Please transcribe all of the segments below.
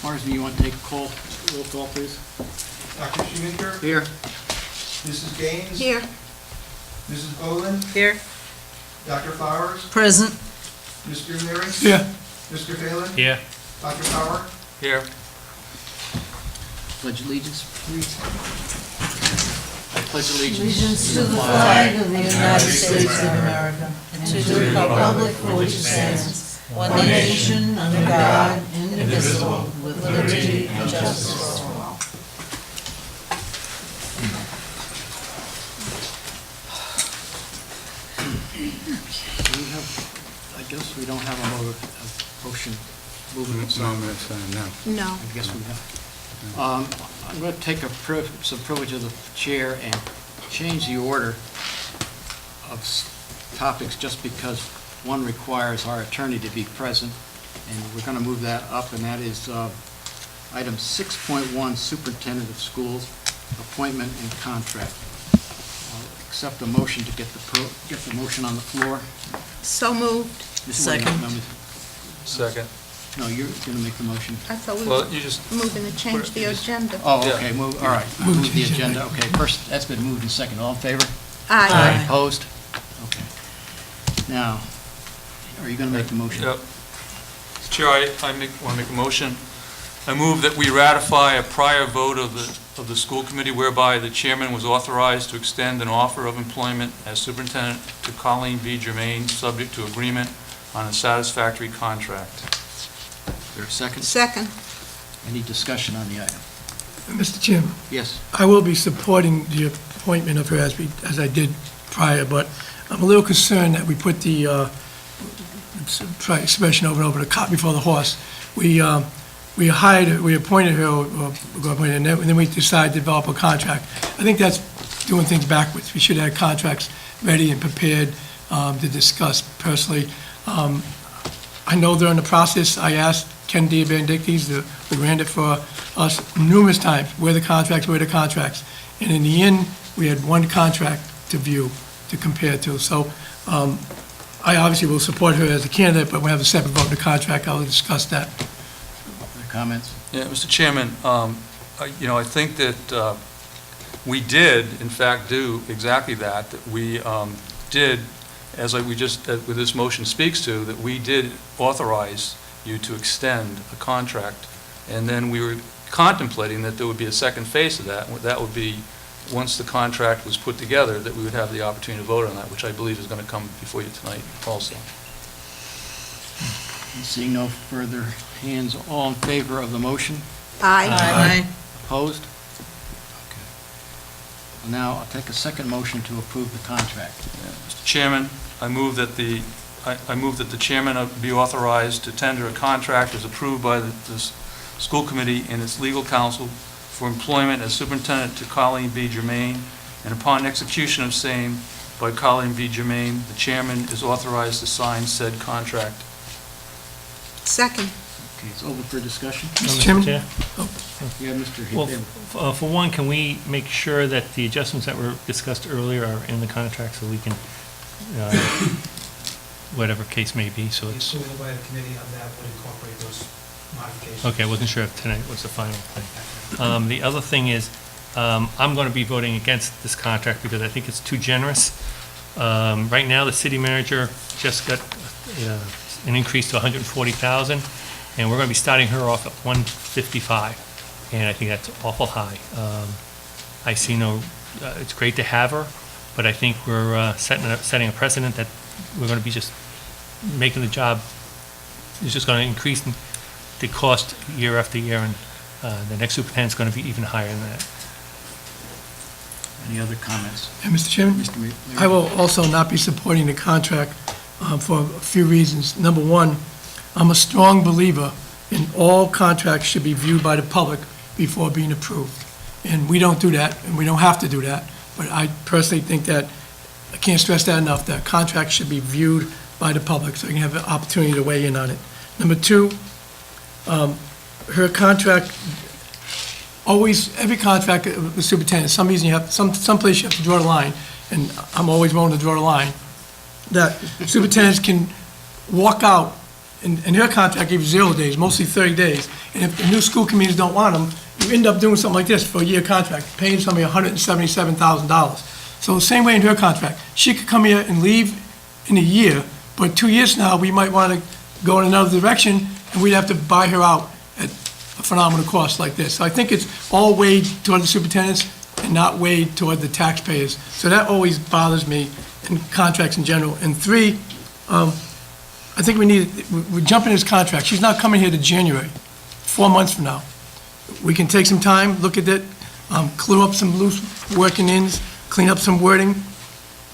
Marsden, you want to take a roll call, please? Dr. Shoemaker? Here. Mrs. Gaines? Here. Mrs. Boland? Here. Dr. Flowers? Present. Mr. Leary? Yeah. Mr. Phelan? Here. Dr. Power? Here. Pledge allegiance, please. I pledge allegiance Allegiance to the flag of the United States of America and to the republic for which it stands, one nation, under God, indivisible, with liberty and justice for all. I guess we don't have a motion moving it. No. I guess we have. I'm going to take some privilege of the chair and change the order of topics just because one requires our attorney to be present, and we're going to move that up, and that is item 6.1, Superintendent of Schools, Appointment and Contract. I'll accept a motion to get the motion on the floor. So moved. Second. Second. No, you're going to make the motion. I thought we Well, were you just, moving to change the agenda. Oh, Yeah. okay, all right, move the agenda, okay, first, that's been moved and second, all in favor? Aye. Opposed? Okay. Now, are you going to make the motion? yep. Mr. Chair, I want to make a motion. I move that we ratify a prior vote of the school committee whereby the chairman was authorized to extend an offer of employment as superintendent to Colleen B. Germain, subject to agreement on a satisfactory contract. Is there a second? Second. Any discussion on the item? Mr. Chairman, Yes. I will be supporting the appointment of her as I did prior, but I'm a little concerned that we put the, expression over and over, the cart before the horse. We hired her, we appointed her, or we're going to appoint her, and then we decided to develop a contract. I think that's doing things backwards. We should have contracts ready and prepared to discuss personally. I know during the process, I asked Ken DiBenedictis, who ran it for us numerous times, where the contracts. And in the end, we had one contract to view, to compare to. So I obviously will support her as a candidate, but we have a separate vote on the contract. I'll discuss that. Other comments? Yeah, Mr. Chairman, I think that we did, in fact, do exactly that we did, as with this motion speaks to, that we did authorize you to extend a contract, and then we were contemplating that there would be a second phase of that. That would be, once the contract was put together, that we would have the opportunity to vote on that, which I believe is going to come before you tonight also. Seeing no further hands, all in favor of the motion? Aye. Opposed? Okay. Now, I'll take a second motion to approve the contract. Mr. Chairman, I move that the chairman be authorized to tender a contract as approved by the school committee and its legal counsel for employment as superintendent to Colleen B. Germain, and upon execution of same by Colleen B. Germain, the chairman is authorized to sign said contract. Second. Okay, it's open for discussion. Mr. Chairman? Chair? Yeah, Mr. Well, Hill. for one, can we make sure that the adjustments that were discussed earlier are in the contract so we can, whatever case may be, so The it's, approval by the committee on that would incorporate those modifications. okay, I wasn't sure if tonight was the final thing. The other thing is, I'm going to be voting against this contract because I think it's too generous. Right now, the city manager just got an increase to $140,000, and we're going to be starting her off at $155,000, and I think that's awful high. I see it's great to have her, but I think we're setting a precedent that we're going to be just making the job, it's just going to increase the cost year after year, and the next superintendent's going to be even higher than that. Any other comments? Mr. Chairman? Mr. Leary? I will also not be supporting the contract for a few reasons. Number one, I'm a strong believer in all contracts should be viewed by the public before being approved. And we don't do that, and we don't have to do that. But I personally think that, I can't stress that enough, that contracts should be viewed by the public so you can have an opportunity to weigh in on it. Number two, her contract, always, every contract with superintendent, some reason you have, some place you have to draw the line, and I'm always willing to draw the line, that superintendents can walk out and her contract gave 0 days, mostly 30 days. And if the new school committees don't want them, you end up doing something like this for a year contract, paying somebody $177,000. So the same way in her contract, she could come here and leave in a year, but 2 years now, we might want to go in another direction, and we'd have to buy her out at a phenomenal cost like this. So I think it's all weighed toward the superintendents and not weighed toward the taxpayers. So that always bothers me in contracts in general. And three, I think we're jumping this contract. She's not coming here to January, 4 months from now. We can take some time, look at it, clear up some loose working ins, clean up some wording.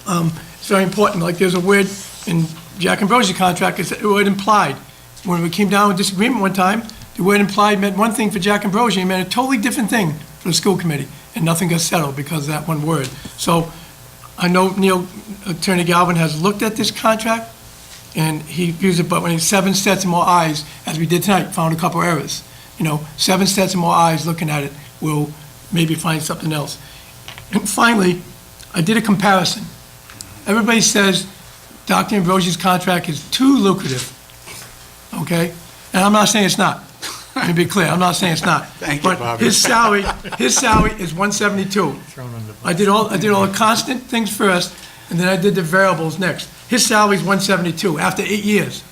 It's very important, like there's a word in Jack Ambrosia's contract, it's a word implied. When we came down with disagreement one time, the word implied meant one thing for Jack Ambrosia, it meant a totally different thing for the school committee, and nothing got settled because of that one word. So I know Attorney Galvin has looked at this contract, and he views it, but when it's 7 sets and more eyes, as we did tonight, found a couple errors. 7 sets and more eyes looking at it will maybe find something else. And finally, I did a comparison. Everybody says Dr. Ambrosia's contract is too lucrative, okay? And I'm not saying it's not. Let me be clear, I'm not saying it's not. Thank you, But Bobby. his salary is $172. I did all the constant things first, and then I did the variables next. His salary is $172 after 8 years.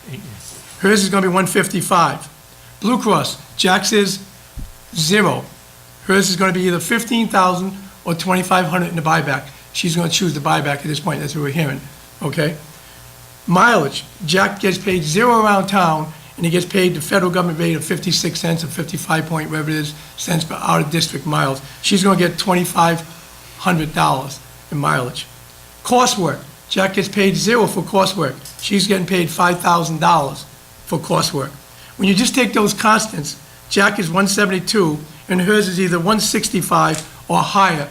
Hers is gonna be $155. Blue Cross, Jack's is 0. Hers is gonna be either $15,000 or $2,500 in the buyback. She's gonna choose the buyback at this point, that's what we're hearing, okay? Mileage, Jack gets paid 0 around town, and he gets paid the federal government rate of 56 cents or 55 point, whatever it is, cents per out-of-district miles. She's gonna get $2,500 in mileage. Coursework, Jack gets paid 0 for coursework. She's getting paid $5,000 for coursework. When you just take those constants, Jack is 172, and hers is either 165 or higher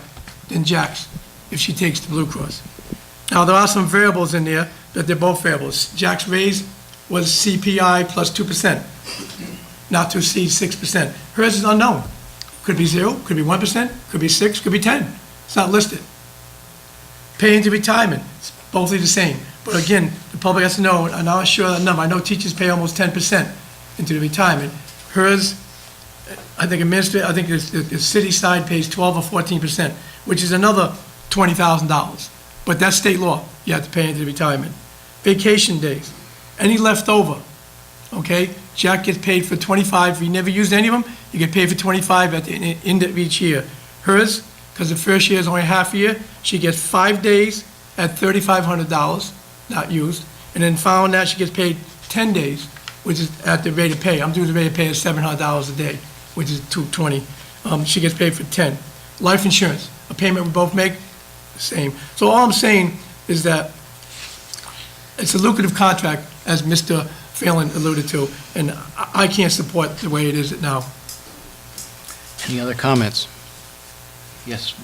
than Jack's if she takes the Blue Cross. Now, there are some variables in there, but they're both variables. Jack's raise was CPI plus 2%, not to exceed 6%. Hers is unknown. Could be 0, could be 1%, could be 6, could be 10. It's not listed. Pay into retirement, it's both the same. But again, the public has to know, I'm not sure of that number. I know teachers pay almost 10% into the retirement. Hers, I think the city side pays 12 or 14%, which is another $20,000. But that's state law. You have to pay into the retirement. Vacation days, any left over, okay? Jack gets paid for 25. If you never used any of them, you get paid for 25 at the end of each year. Hers, because the first year is only half a year, she gets 5 days at $3,500, not used. And then following that, she gets paid 10 days, which is at the rate of pay. I'm doing the rate of pay of $700 a day, which is $220. She gets paid for 10. Life insurance, a payment we both make, same. So all I'm saying is that it's a lucrative contract, as Mr. Phelan alluded to, and I can't support the way it is now. Any other comments? Yes,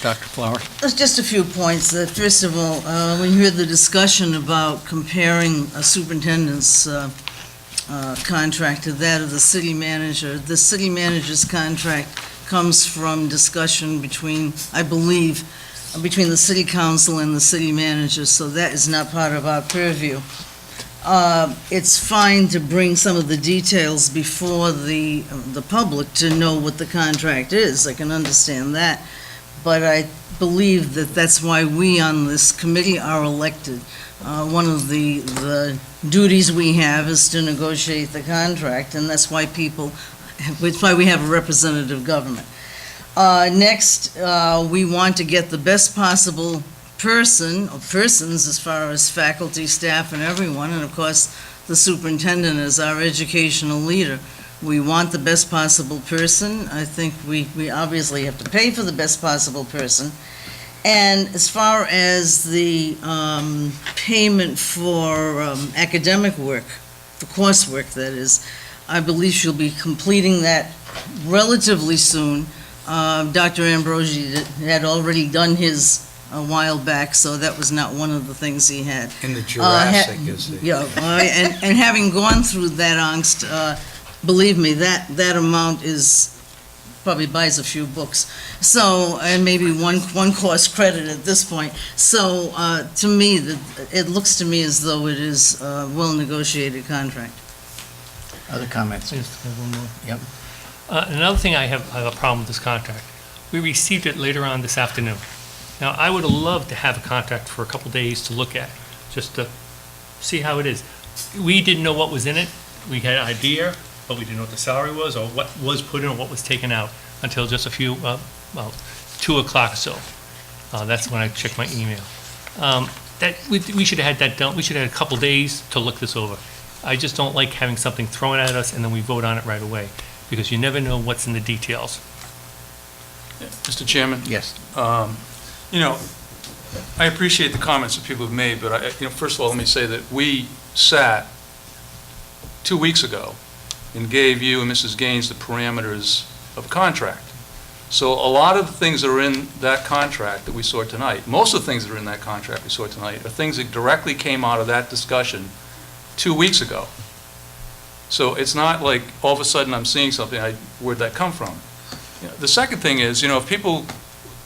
Dr. Flower? There's just a few points. First of all, when you heard the discussion about comparing a superintendent's contract to that of the city manager, the city manager's contract comes from discussion between, I believe, between the city council and the city manager, so that is not part of our purview. It's fine to bring some of the details before the public to know what the contract is. I can understand that. But I believe that that's why we on this committee are elected. One of the duties we have is to negotiate the contract, and that's why we have a representative government. Next, we want to get the best possible person, or persons, as far as faculty, staff, and everyone, and of course, the superintendent is our educational leader. We want the best possible person. I think we obviously have to pay for the best possible person. And as far as the payment for academic work, for coursework, that is, I believe she'll be completing that relatively soon. Dr. Ambrosi had already done his a while back, so that was not one of the things he had. In the Jurassic, Yeah, and having gone through that angst, believe me, that amount is, probably buys a few books. So, and maybe one course credit at this point. So, to me, it looks to me as though it is a well-negotiated contract. Other comments? I just have one more. Yep. Another thing I have a problem with this contract. We received it later on this afternoon. Now, I would have loved to have a contract for a couple days to look at, just to see how it is. We didn't know what was in it. We had an idea, but we didn't know what the salary was, or what was put in, or what was taken out, until just a few, 2 o'clock or so. That's when I checked my email. We should have had that done, we should have had a couple days to look this over. I just don't like having something thrown at us and then we vote on it right away, because you never know what's in the details. Mr. Chairman? Yes. You know, I appreciate the comments that people have made, but first of all, let me say that we sat 2 weeks ago and gave you and Mrs. Gaines the parameters of a contract. So a lot of the things that are in that contract that we saw tonight, most of the things that are in that contract we saw tonight, are things that directly came out of that discussion 2 weeks ago. So it's not like all of a sudden I'm seeing something, where'd that come from? The second thing is,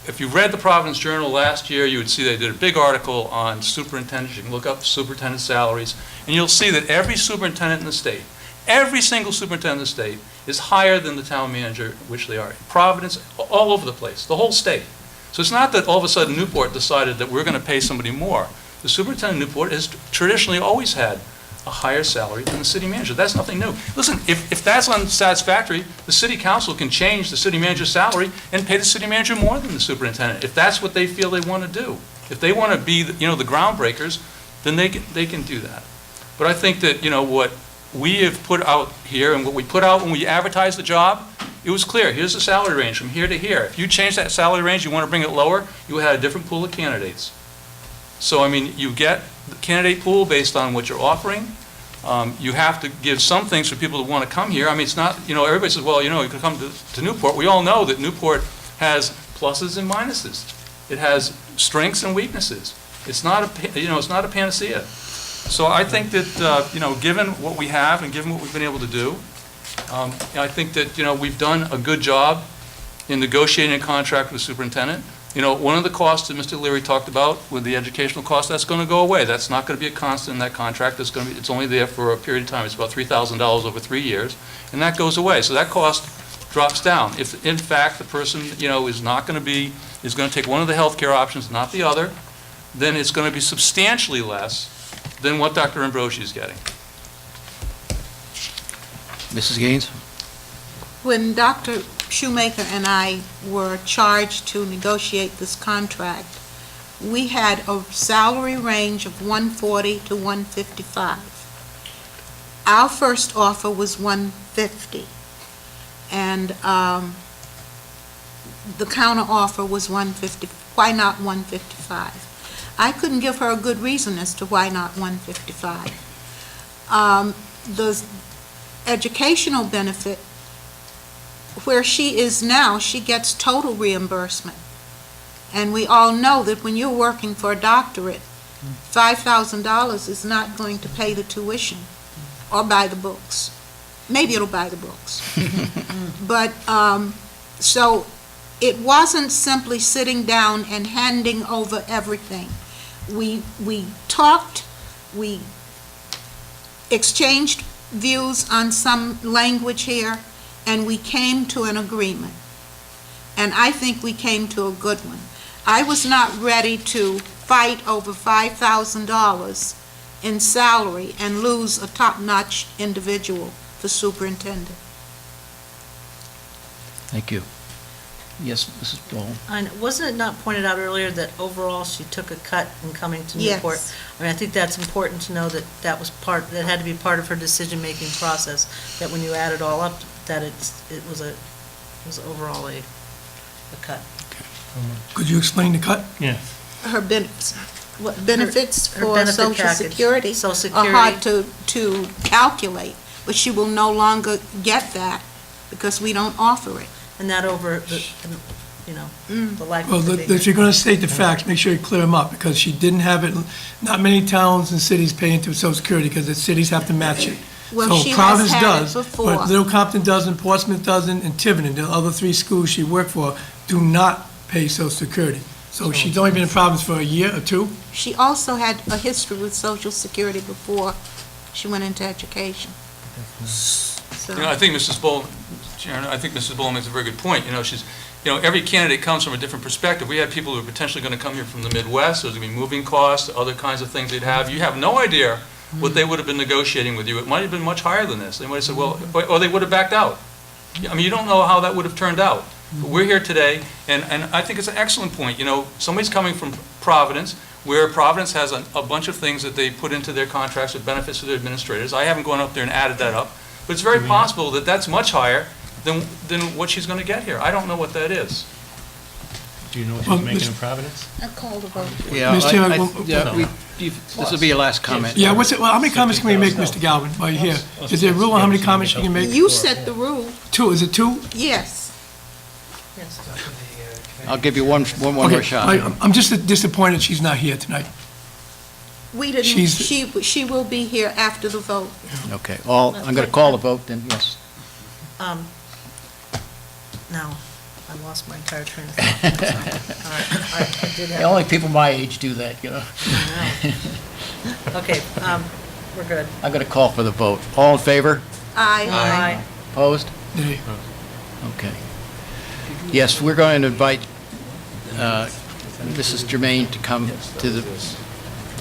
if you read the Providence Journal last year, you would see they did a big article on superintendents. You can look up superintendent salaries, and you'll see that every superintendent in the state, every single superintendent in the state, is higher than the town manager, which they are. Providence, all over the place, the whole state. So it's not that all of a sudden Newport decided that we're going to pay somebody more. The superintendent of Newport has traditionally always had a higher salary than the city manager. That's nothing new. Listen, if that's unsatisfactory, the city council can change the city manager's salary and pay the city manager more than the superintendent, if that's what they feel they want to do. If they want to be, the groundbreakers, then they can do that. But I think that, what we have put out here and what we put out when we advertised the job, it was clear. Here's the salary range from here to here. If you change that salary range, you want to bring it lower, you had a different pool of candidates. So, you get the candidate pool based on what you're offering. You have to give some things for people to want to come here. It's not, everybody says, well, you can come to Newport. We all know that Newport has pluses and minuses. It has strengths and weaknesses. It's not a panacea. So I think that, given what we have and given what we've been able to do, I think that, we've done a good job in negotiating a contract with the superintendent. One of the costs that Mr. Leary talked about with the educational cost, that's going to go away. That's not going to be a constant in that contract. It's only there for a period of time. It's about $3,000 over 3 years, and that goes away. So that cost drops down. If, in fact, the person, is going to take one of the health care options, not the other, then it's going to be substantially less than what Dr. Ambrosi is getting. Mrs. Gaines? When Dr. Shoemaker and I were charged to negotiate this contract, we had a salary range of 140 to 155. Our first offer was 150, and the counter offer was 150. Why not 155? I couldn't give her a good reason as to why not 155. The educational benefit, where she is now, she gets total reimbursement. And we all know that when you're working for a doctorate, $5,000 is not going to pay the tuition or buy the books. Maybe it'll buy the books. But, so it wasn't simply sitting down and handing over everything. We talked, we exchanged views on some language here, and we came to an agreement. And I think we came to a good one. I was not ready to fight over $5,000 in salary and lose a top-notch individual for superintendent. Thank you. Yes, Mrs. Bowen? And wasn't it not pointed out earlier that overall she took a cut in coming to Yes. Newport? I think that's important to know, that that had to be part of her decision-making process, that when you add it all up, that it was overall a cut. Could you explain the cut? Yes. Her benefits Her for benefit Social package. Security Social are hard Security. to calculate, but she will no longer get that because we don't offer it. And that over the life Well, of the baby. if you're going to state the facts, make sure you clear them up, because she didn't have it, not many towns and cities pay into Social Security, because the cities have to match it. Well, So she has Providence had it does, before. but Little Compton doesn't, Portsmouth doesn't, and Tiverton, the other 3 schools she worked for, do not pay Social Security. So she's only been in Providence for a year or 2. She also had a history with Social Security before she went into education. So, You know, I think Mrs. Bowl, Sharon, I think Mrs. Bowl makes a very good point. You know, every candidate comes from a different perspective. We had people who are potentially going to come here from the Midwest, there's going to be moving costs, other kinds of things they'd have. You have no idea what they would have been negotiating with you. It might have been much higher than this. They might have said, well, or they would have backed out. I mean, you don't know how that would have turned out. But we're here today, and I think it's an excellent point. You know, somebody's coming from Providence, where Providence has a bunch of things that they put into their contracts with benefits to their administrators. I haven't gone up there and added that up, but it's very possible that that's much higher than what she's going to get here. I don't know what that is. Do you know what Well, she's making Mr. in Providence? I call the vote. Yeah, Mr. Chairman, this will be your last comment. Yeah, how many comments can we make, Mr. Galvin, while you're here? Is there a rule on how many comments you can make? You set the rule, Two, is it two? yes. I'll give you one more Okay, shot. I'm just disappointed she's not here tonight. We didn't, She's- she will be here after the vote. Okay, I'm going to call the vote then, yes. Now, I lost my entire train of thought. All right, I did have. Only people my age do that, you know. Okay, we're good. I'm going to call for the vote. All in favor? Aye. Opposed? Nay. Okay. Yes, we're going to invite Mrs. Germain to come to the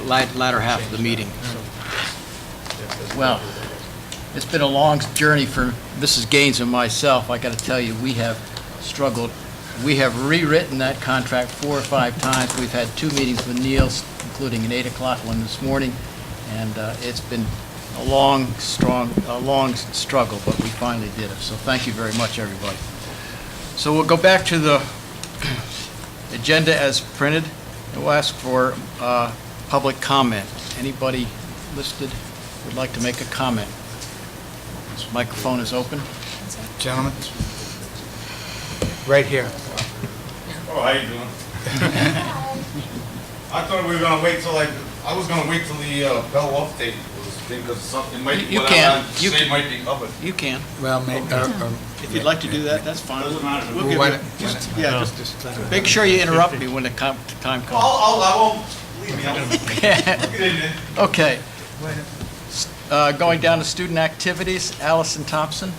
latter half of the meeting. Well, it's been a long journey for Mrs. Gaines and myself. I got to tell you, we have struggled. We have rewritten that contract 4 or 5 times. We've had 2 meetings with Neil, including an 8 o'clock one this morning, and it's been a long struggle, but we finally did it. So thank you very much, everybody. So we'll go back to the agenda as printed, and we'll ask for public comment. Anybody listed would like to make a comment? This microphone is open. Gentlemen, right here. Oh, how you doing? I thought we were gonna wait till I was gonna wait till the Bell update was because something might, You what can. I You say can. might be covered. You can. Well, maybe, If you'd like to do that, that's fine. Doesn't matter. We'll give you- Make sure you interrupt me when the time comes. I won't, believe me, I'll get in there. Okay. Going down to student activities, Allison Thompson,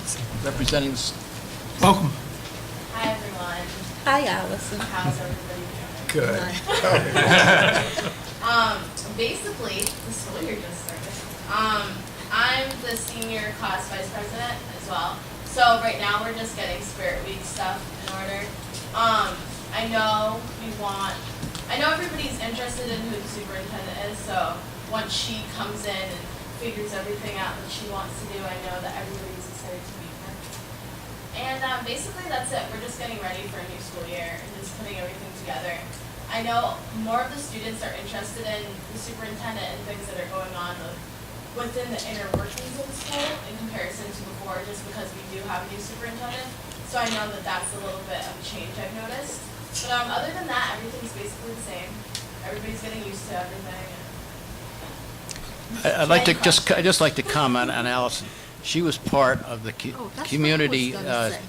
representing the Welcome. Hi, everyone. Hi, Allison. How's everybody doing? good. Basically, the school year just started. I'm the senior class vice president as well. So right now, we're just getting Spirit Week stuff in order. I know everybody's interested in who the superintendent is, so once she comes in and figures everything out that she wants to do, I know that everybody's excited to meet her. And basically that's it. We're just getting ready for a new school year and just putting everything together. I know more of the students are interested in the superintendent and things that are going on within the inner workings of the school in comparison to before, just because we do have a new superintendent. So I know that that's a little bit of a change I've noticed. But other than that, everything's basically the same. Everybody's getting used to everything. I'd just like to comment on Allison. She was part of the community. Oh, that's what I was gonna say.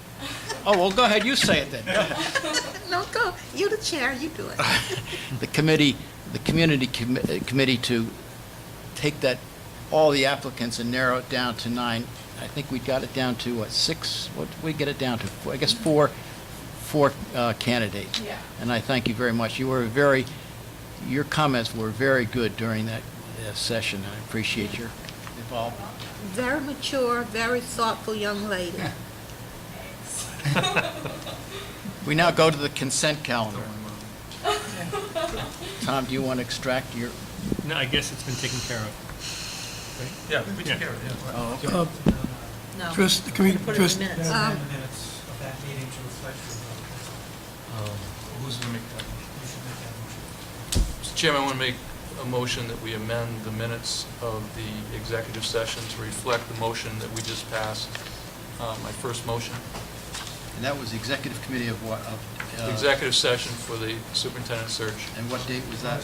Oh, well, go ahead, you say it then. Go ahead. No, go, you're the chair, you do it. The community committee to take all the applicants and narrow it down to 9. I think we got it down to, 6? What did we get it down to? I guess 4 candidates. Yeah. And I thank you very much. Your comments were very good during that session. I appreciate your involvement. Very mature, very thoughtful young lady. We now go to the consent calendar. Tom, do you want to extract your? No, I guess it's been taken care of. Yeah, we took care of it, yeah. Oh, okay. No. Chris, can we, Put it in Chris, the minutes. Put it in the minutes of that meeting to reflect your vote. Who's going to make that? You should make that motion. Mr. Chairman, I want to make a motion that we amend the minutes of the executive session to reflect the motion that we just passed, my first motion. And that was the executive committee of what? The executive session for the superintendent search, And what date was that?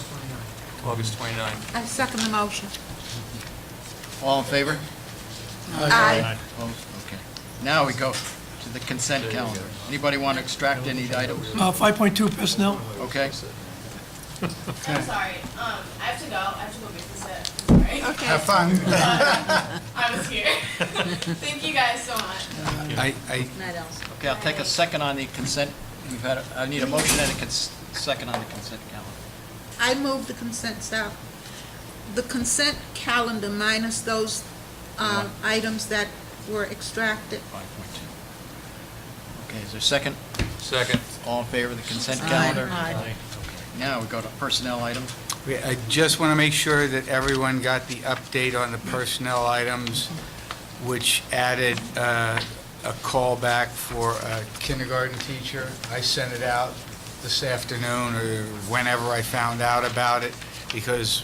August 29. I second the motion. All in favor? Aye. Opposed? Okay. Now we go to the consent calendar. Anybody want to extract any items? 5.2 personnel? Okay. I'm sorry. I have to go. I have to go babysit. Sorry. sorry. Okay. Have fun. I was here. Thank you guys so much. Night, Allison. Okay, I'll take a second on the consent. I need a motion and a second on the consent calendar. I move the the consent calendar minus those items that were extracted. 5.2. Okay, is there a second? Second. All in favor of the consent calendar? Aye. Now we go to personnel items. I just want to make sure that everyone got the update on the personnel items, which added a callback for a kindergarten teacher. I sent it out this afternoon or whenever I found out about it because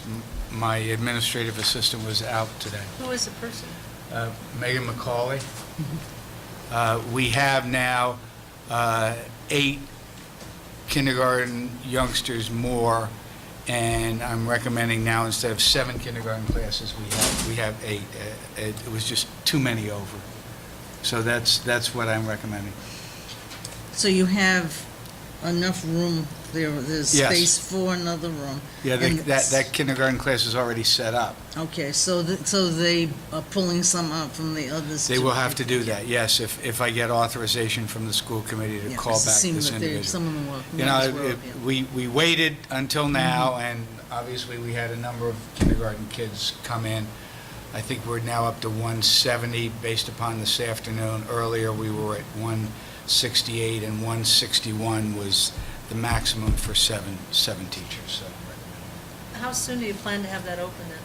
my administrative assistant was out today. Who is the person? Megan McCauley. We have now 8 kindergarten youngsters more, and I'm recommending now instead of 7 kindergarten classes, we have 8. It was just too many over. So that's what I'm recommending. So you have enough room there, there's Yes. space for another room? Yeah, And that kindergarten class is already set up. Okay, so they are pulling some out from the others? They will have to do that, yes, if I get authorization from the school committee to Yeah, call it back seemed this that they- individual. some of them were. You know, we waited until now, and obviously, we had a number of kindergarten kids come in. I think we're now up to 170 based upon this afternoon. Earlier, we were at 168, and 161 was the maximum for seven teachers, so I'm recommending. How soon do you plan to have that open then?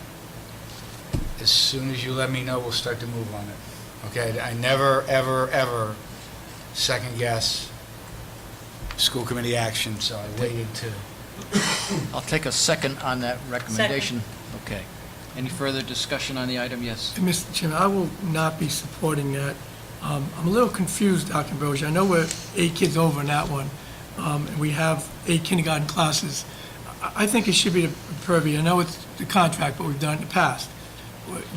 As soon as you let me know, we'll start to move on it. Okay, I never, ever, ever second-guess school committee action, so I waited to. I'll take a second on that recommendation. Okay. Any further discussion on the item? Yes. Mr. Chairman, I will not be supporting that. I'm a little confused, Dr. Ambrosi. I know we're 8 kids over in that one, and we have 8 kindergarten classes. I think it should be the purview. I know it's the contract, but we've done it in the past,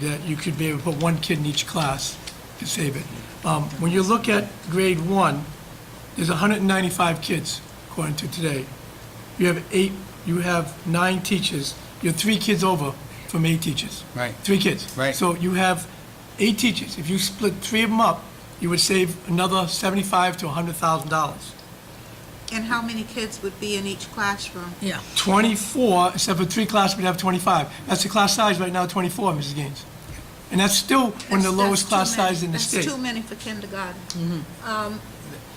that you could be able to put 1 kid in each class to save it. When you look at grade 1, there's 195 kids, according to today. You have 9 teachers. You have 3 kids over from 8 teachers. Right. 3 kids. Right. So you have 8 teachers. If you split 3 of them up, you would save another $75,000 to $100,000. And how many kids would be in each classroom? Yeah. 24, except for 3 classes, we'd have 25. That's the class size right now, 24, Mrs. Gaines. And that's still one of the That's lowest too class many. sizes in the state. That's too many for kindergarten.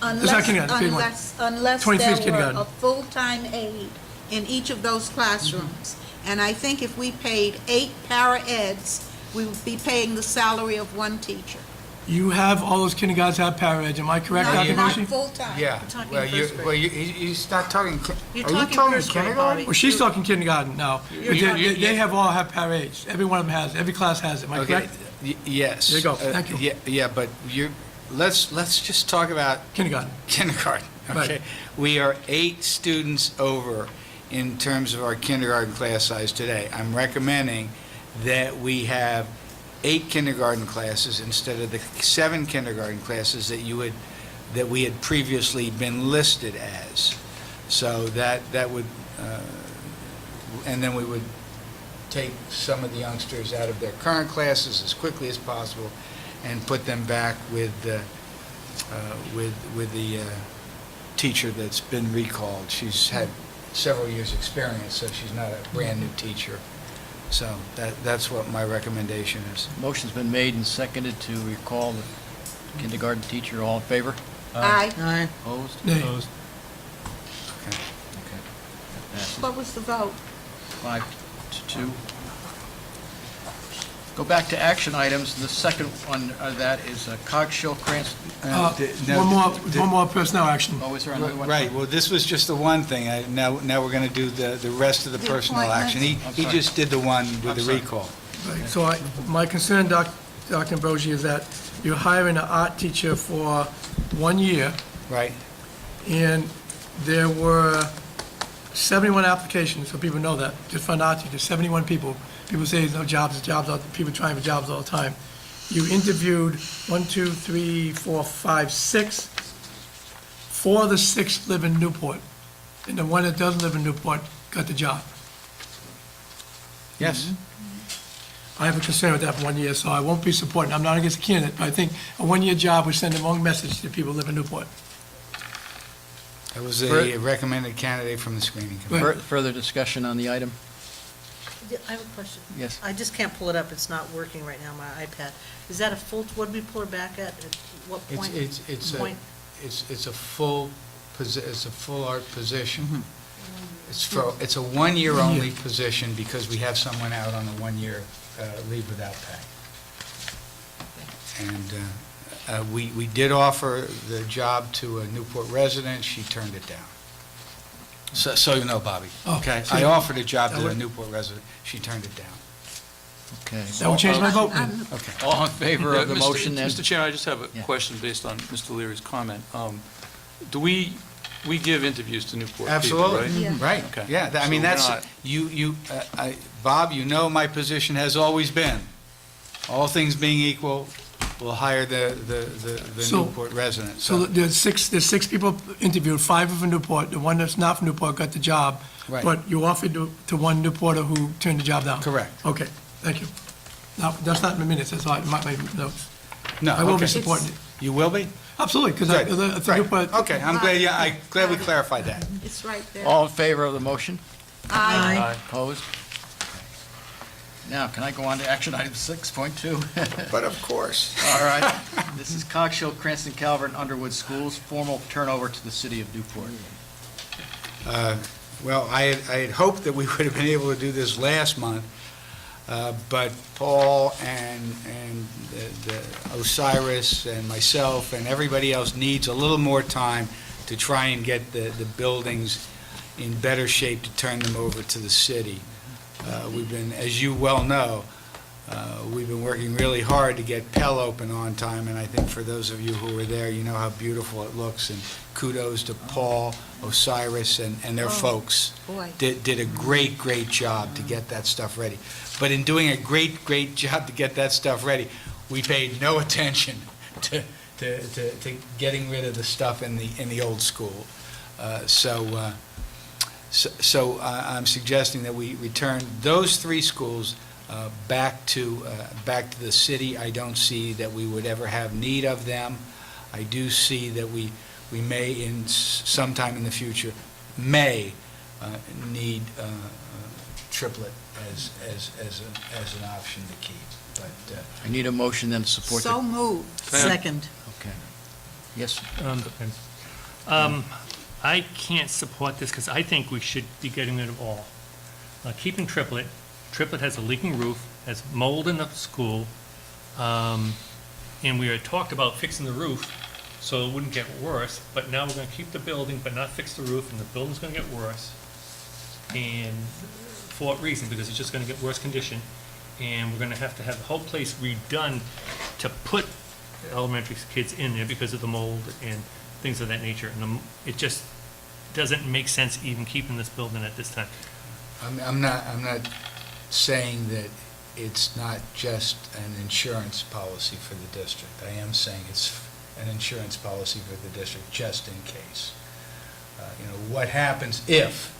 It's not kindergarten, grade one. Unless 23 is there were kindergarten. a full-time aide in each of those classrooms. And I think if we paid 8 para-eds, we would be paying the salary of 1 teacher. You have, all those kindergartens have para-eds, am I correct, No, Dr. not Ambrosi? full-time. Yeah. talking Well, first grade. he's not talking, You're are you talking talking first grade, kindergarten? Bobby. Well, she's talking kindergarten now. But they have all have para-aides. Every one of them has, every class has it, am I Okay, correct? yes. There you go. Thank you. Yeah, but let's just talk about Kindergarten. kindergarten, Right. okay? We are 8 students over in terms of our kindergarten class size today. I'm recommending that we have 8 kindergarten classes instead of the 7 kindergarten classes that we had previously been listed as. So that would, and then we would take some of the youngsters out of their current classes as quickly as possible and put them back with the teacher that's been recalled. She's had several years' experience, so she's not a brand-new teacher. So that's what my recommendation is. Motion's been made and seconded to recall the kindergarten teacher. All in favor? Aye. Aye. Opposed? Nay. Okay. That passes. What was the vote? 5-2. Go back to action items. The second one of that is Cogshill Cranston. One more personnel action. Oh, is there another one? Right, well, this was just the one thing. Now we're going to do the rest of the The personnel action. He appointments. just did the one with I'm the sorry. recall. Right, so my concern, Dr. Ambrosi, is that you're hiring an art teacher for 1 year, Right, and there were 71 applications, so people know that, just for an art teacher, 71 people. People say there's no jobs, people trying for jobs all the time. You interviewed 1, 2, 3, 4, 5, 6. 4 of the 6 live in Newport, and the one that doesn't live in Newport got the job. yes. I have a concern with that for 1 year, so I won't be supporting. I'm not against the candidate, but I think a 1-year job would send the wrong message to people who live in Newport. That was a recommended candidate from the screening committee. Further discussion on the item? Yeah, I have a question. Yes. I just can't pull it up, it's not working right now, my iPad. Is that a full, what did we pull her back at what point? Point? It's a full, it's a full art position. It's a 1-year only position because we have someone out on a 1-year leave without pay. And we did offer the job to a Newport resident, she turned it down. So you know, Bobby. Okay. I offered a job to a Newport resident, she turned it down. Okay. That would change my vote. Okay. All in favor of the Mr. motion then? Mr. Chairman, I just have a Yeah. question based on Mr. Leary's comment. Do we give interviews to Newport people, Absolutely, right? Yeah. right, Okay. yeah, I mean, So we're that's, not- Bob, you know my position has always been, all things being equal, we'll hire the So- Newport resident, So there's six people interviewed, 5 are from Newport. The one that's not from Newport got the job. Right. But you offered to one Newporter who turned the job down. Correct. Okay, thank you. Now, that's not in the minutes, that's all, my notes. No, I will be okay. supporting it. You will be? Absolutely, because Good, the right. Newport... Okay, I'm glad, glad we clarified that. It's right there. All in favor of the motion? Aye. Opposed? Now, can I go on to action item 6.2? But of course. All right. This is Cox Hill, Cranston, Calvert, and Underwood Schools, formal turnover to the city of Newport. Well, I had hoped that we would have been able to do this last month, but Paul and the Osiris and myself and everybody else needs a little more time to try and get the buildings in better shape to turn them over to the city. We've been, as you well know, we've been working really hard to get Pell open on time, and I think for those of you who were there, you know how beautiful it looks, and kudos to Paul, Osiris, and their folks. Boy. Did a great job to get that stuff ready. But in doing a great job to get that stuff ready, we paid no attention to getting rid of the stuff in the old school. So I'm suggesting that we return those 3 schools back to the city. I don't see that we would ever have need of them. I do see that we may, in sometime in the future, may need triplet as an option to keep. But I need a motion then to support So the... moved. Second. Okay. Yes, Depends. I can't support this because I think we should be getting rid of all. Keeping triplet. Triplet has a leaking roof, has mold in the school, and we had talked about fixing the roof so it wouldn't get worse, but now we're going to keep the building but not fix the roof, and the building's going to get worse. And for what reason? Because it's just going to get worse condition, and we're going to have the whole place redone to put elementary kids in there because of the mold and things of that nature. And it just doesn't make sense even keeping this building at this time. I'm not saying that it's not just an insurance policy for the district. I am saying it's an insurance policy for the district just in case. What happens if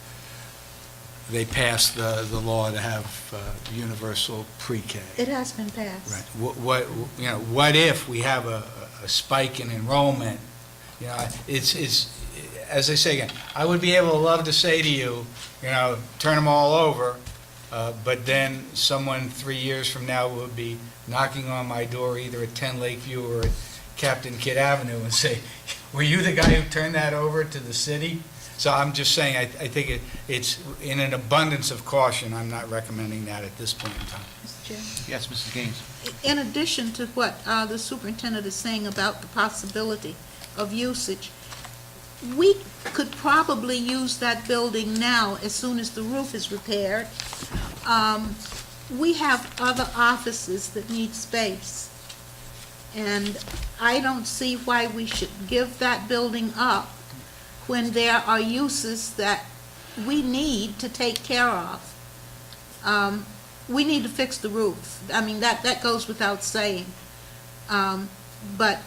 they pass the law to have universal pre-K? It has been passed. Right. What if we have a spike in enrollment? It's as I say again, I would be able to love to say to you, turn them all over, but then someone 3 years from now would be knocking on my door either at 10 Lakeview or at Captain Kidd Avenue and say, were you the guy who turned that over to the city? So I'm just saying, I think it's in an abundance of caution, I'm not recommending that at this point in time. Mr. Chair? yes, Mrs. Gaines. In addition to what the superintendent is saying about the possibility of usage, we could probably use that building now as soon as the roof is repaired. We have other offices that need space, and I don't see why we should give that building up when there are uses that we need to take care of. We need to fix the roof. I mean, that goes without saying. But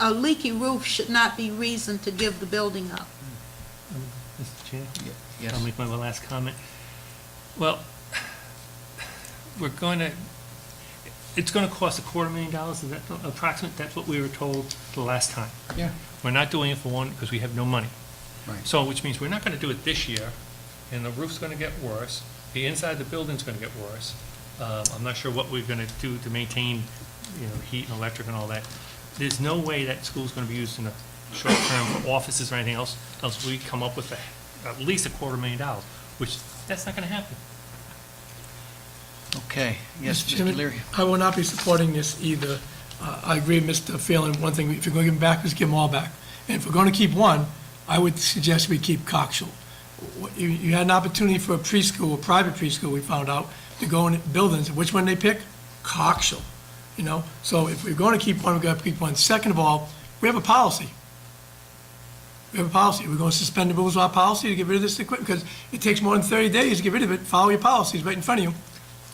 a leaky roof should not be reason to give the building up. Mr. Chair? Yes. I'll make my last comment. Well, we're going to it's gonna cost $250,000, is that approximate? That's what we were told the last time. Yeah. We're not doing it for one, because we have no money. Right. So, which means we're not gonna do it this year, and the roof's gonna get worse, the inside of the building's gonna get worse. I'm not sure what we're gonna do to maintain, heat and electric and all that. There's no way that school's gonna be used in the short term for offices or anything else we come up with at least $250,000, which, that's not gonna happen. Okay, yes, Mr. Mr. Chairman, Leary. I will not be supporting this either. I agree with Mr. Phelan, one thing, if you're going to give them back, let's give them all back. And if we're going to keep one, I would suggest we keep Coxell. You had an opportunity for a preschool, a private preschool, we found out, to go in buildings. Which one they pick? Coxell, So if we're going to keep one, we've got to keep one. Second of all, we have a policy. We have a policy. We're going to suspend the rules of our policy to get rid of this equipment, because it takes more than 30 days to get rid of it. Follow your policies right in front of you.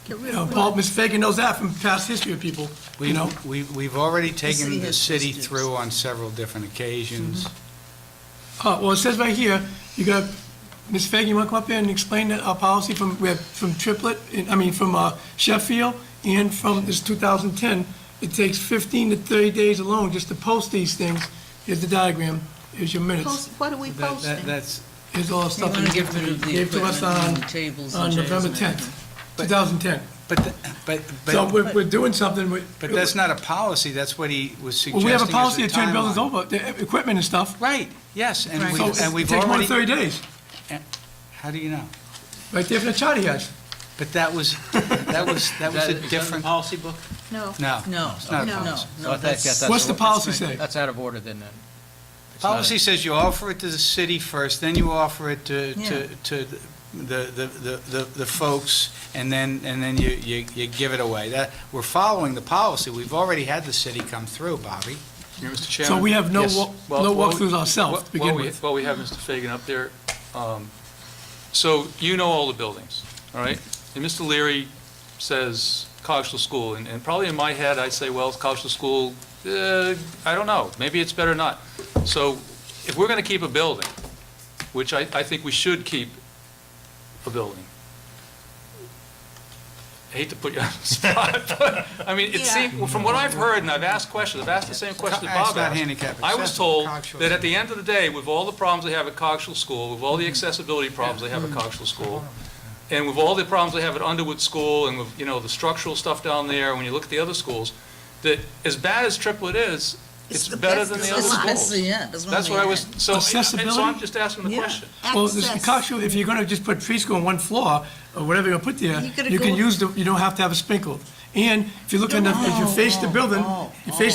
Paul, Mr. Fagan knows that from past history of people, We've already taken city the has city just- through on several different occasions. Well, it says right here, you got, Ms. Fagan, you want to come up there and explain our policy from Triplet, from Sheffield, and from this 2010? It takes 15 to 30 days alone just to post these things. Here's the diagram, here's your minutes. What are we posting? That's, Here's all the You stuff want that to you get rid of the gave to us equipment and tables and on chairs November and 10th, everything. 2010. but, So we're doing something. but that's not a policy, that's what he was suggesting Well, we have a as policy to turn buildings timeline. over, the equipment and stuff. Right, yes, and Right. we- So and it we've takes more already... than 30 days, How do you know? right there from the chart he has. But that was a different... policy book? No. No, No, it's not a no, policy. no, that's, What's the policy say? That's out of order then. It's not Policy says you offer it to the city first, then you offer it to the folks, and then you give it away. That, we're following the policy. We've already had the city come through, Bobby. Mr. Chairman? So we have no Yes. walkthroughs ourselves to begin with. Well, we have Mr. Fagan up there. So you know all the buildings, all right? And Mr. Leary says Cogswell School, and probably in my head, I say, well, Cogswell School, I don't know, maybe it's better not. So if we're going to keep a building, which I think we should keep a building, I hate to put you on the spot, but, I mean, it Yeah. seems, from what I've heard, and I've asked questions, I've asked the same question that It's Bob not asked. handicap I was accessible, told Cogswell that at the School. end of the day, with all the problems they have at Cogswell School, with all the accessibility problems they have at Cogswell School, and with all the problems they have at Underwood School, and with, the structural stuff down there, when you look at the other schools, that as bad as Triplet is, it's the better best than the in other the lot. that's schools. the end, that's one of That's the what I was, end. so Accessibility? I'm just asking the Yeah. question. Well, this Access. Coxsackie, if you're going to just put preschool on one floor, or whatever you're going to put there, You gotta you can go- use you don't have to have it sprinkled. And if you look in if you face the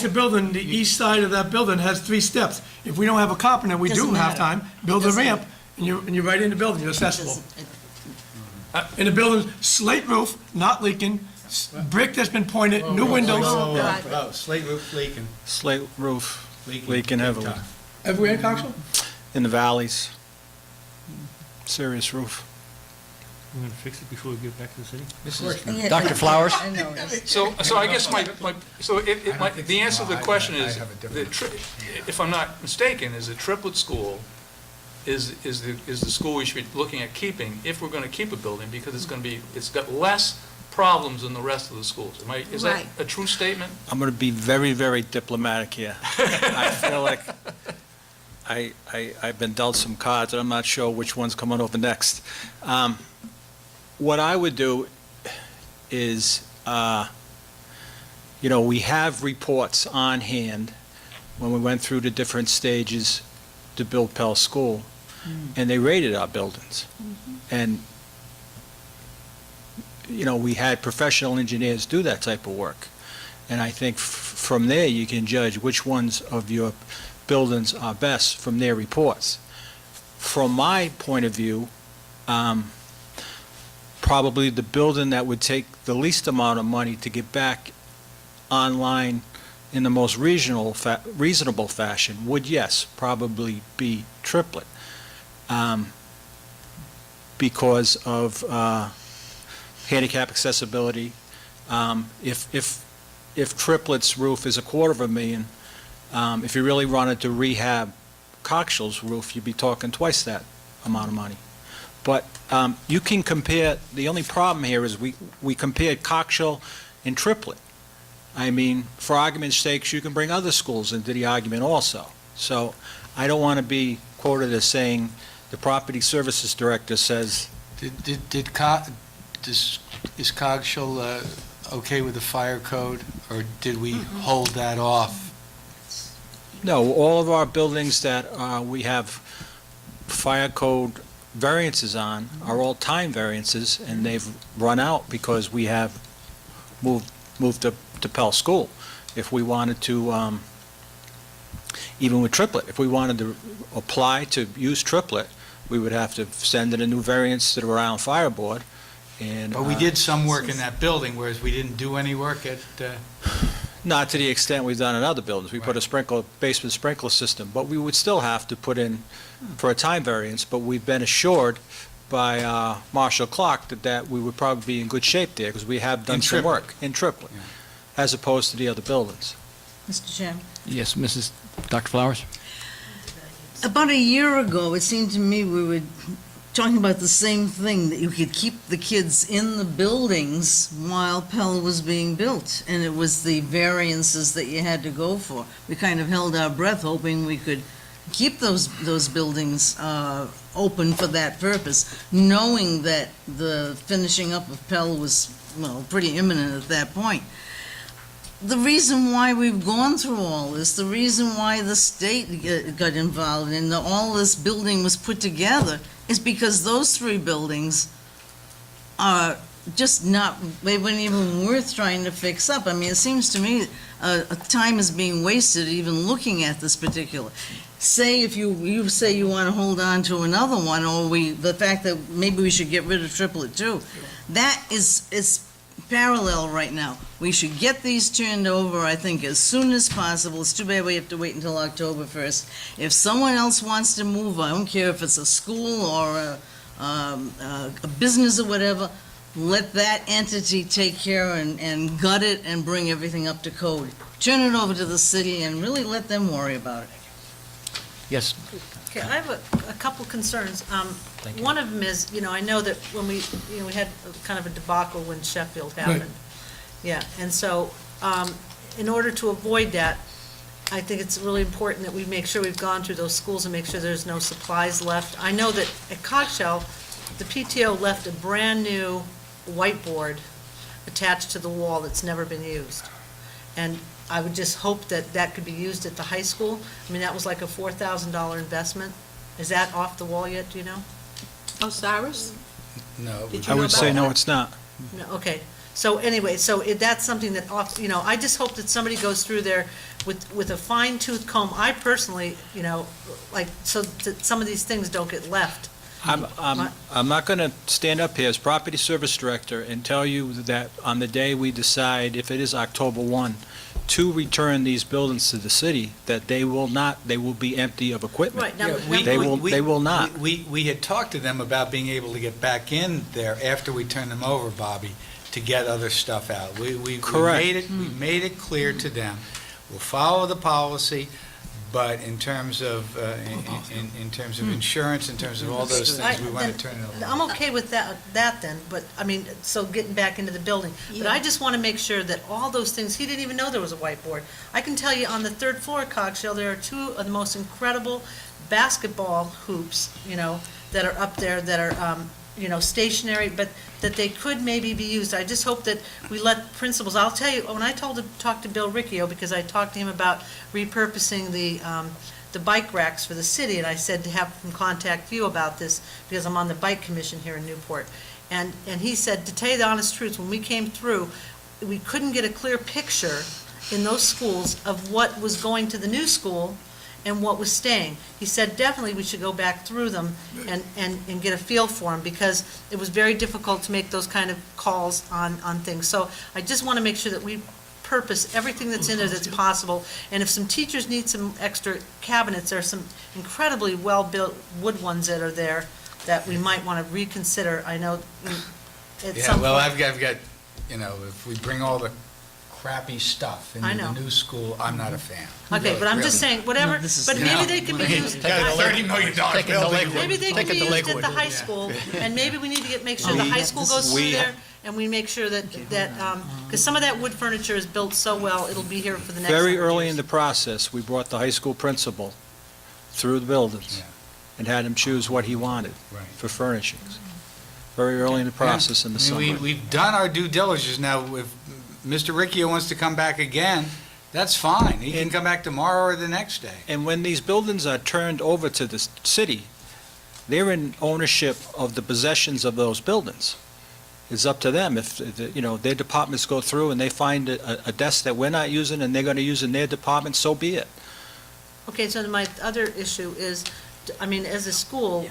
building, the east side of that building has 3 steps. If we don't have a carpenter, we do Doesn't matter. halftime, build a Doesn't- ramp, and you're right in the building, you're accessible. Doesn't- And the building's slate roof, not leaking, brick that's been pointed, new windows. God. Slate roof leaking. Slate roof leaking heavily Everywhere in Coxsackie? in the valleys. Serious roof. We're gonna fix it before we give it back to the city? Yeah, Dr. Flowers? I know. So I guess the answer to the question is, if I'm not mistaken, is that Triplet School is the school we should be looking at keeping if we're going to keep a building, because it's got less problems than the rest of the schools. Is that Right. a true statement? I'm going to be very, very diplomatic here. I feel like I've been dealt some cards, and I'm not sure which one's coming over next. What I would do is, we have reports on hand when we went through the different stages to build Pell School, and they rated our buildings. And, we had professional engineers do that type of work. And I think from there, you can judge which ones of your buildings are best from their reports. From my point of view, probably the building that would take the least amount of money to get back online in the most reasonable fashion would, yes, probably be Triplet, because of handicap accessibility. If Triplet's roof is $250,000, if you really wanted to rehab Coxshall's roof, you'd be talking twice that amount of money. But you can compare, the only problem here is we compared Coxshall and Triplet. I mean, for argument's sake, you can bring other schools into the argument also. So I don't want to be quoted as saying the property services director says, Is Cogshell okay with the fire code, or did we hold that off? no, all of our buildings that we have fire code variances on are all time variances, and they've run out because we have moved to Pell School. If we wanted to, even with triplet, if we wanted to apply to use triplet, we would have to send in a new variance to the Rhode Island Fire Board, and... But we did some work in that building, whereas we didn't do any work at, Not to the extent we've done in other buildings. We put a basement sprinkler system, but we would still have to put in for a time variance, but we've been assured by Marshall Clark that we would probably be in good shape there, because we have done In some triplet. work in triplet, as opposed to the other buildings. Mr. Chairman. Yes, Dr. Flowers? About a year ago, it seemed to me we were talking about the same thing, that you could keep the kids in the buildings while Pell was being built, and it was the variances that you had to go for. We kind of held our breath, hoping we could keep those buildings open for that purpose, knowing that the finishing up of Pell was, well, pretty imminent at that point. The reason why we've gone through all this, the reason why the state got involved and all this building was put together, is because those three buildings are just not, they weren't even worth trying to fix up. I mean, it seems to me time is being wasted even looking at this particular. Say if you say you want to hold on to another one, or the fact that maybe we should get rid of triplet too, that is parallel right now. We should get these turned over, I think, as soon as possible. It's too bad we have to wait until October 1st. If someone else wants to move, I don't care if it's a school or a business or whatever, let that entity take care and gut it and bring everything up to code. Turn it over to the city and really let them worry about it. Yes. Okay, I have a couple concerns. Thank you. One of them is, I know that when we had kind of a debacle when Sheffield happened. Yeah, and so, in order to avoid that, I think it's really important that we make sure we've gone through those schools and make sure there's no supplies left. I know that at Cogshell, the PTO left a brand-new whiteboard attached to the wall that's never been used. And I would just hope that that could be used at the high school. I mean, that was like a $4,000 investment. Is that off the wall yet, do you know? Osiris? no. Did you I know would say about no, that? it's not. No, okay. So anyway, that's something that, I just hope that somebody goes through there with a fine-tooth comb. I personally, so that some of these things don't get left. I'm not going to stand up here as property service director and tell you that on the day we decide, if it is October 1, to return these buildings to the city, that they will be empty of equipment. Right, now, They will not. We had talked to them about being able to get back in there after we turn them over, Bobby, to get other stuff out. We Correct. made it clear to them. We'll follow the policy, but in terms of, in terms of insurance, in terms of all those things, we want to turn it over. I'm okay with that then, but, so getting back into the building. But I just want to make sure that all those things, he didn't even know there was a whiteboard. I can tell you, on the third floor at Cogshell, there are two of the most incredible basketball hoops, that are up there that are, stationary, but that they could maybe be used. I just hope that we let principals, I'll tell you, when I talked to Bill Riccio, because I talked to him about repurposing the bike racks for the city, and I said to have him contact you about this, because I'm on the bike commission here in Newport. And he said, to tell you the honest truth, when we came through, we couldn't get a clear picture in those schools of what was going to the new school and what was staying. He said definitely we should go back through them and get a feel for them, because it was very difficult to make those kind of calls on things. So I just want to make sure that we purpose everything that's in there that's possible. And if some teachers need some extra cabinets, there are some incredibly well-built wood ones that are there that we might want to reconsider. I know at some point. I've got, if we bring all the crappy stuff I into know. the new school, I'm not a fan. Okay, but I'm just saying, whatever, but maybe they can be used. Got a $30 million building. Maybe they can be used at the high school, and maybe we need to make sure the high school goes through there and we make sure that, because some of that wood furniture is built so well, it'll be here for the next 100 Very early years. in the process, we brought the high school principal through the buildings and had him choose what he wanted Right. for furnishings. Very early in the process in the I mean, summer. we've done our due diligence. Now, if Mr. Ricchio wants to come back again, that's fine. He can come back tomorrow or the next day. And when these buildings are turned over to the city, they're in ownership of the possessions of those buildings. It's up to them. If, their departments go through and they find a desk that we're not using and they're going to use in their department, so be it. Okay, so my other issue is, I mean, as a school,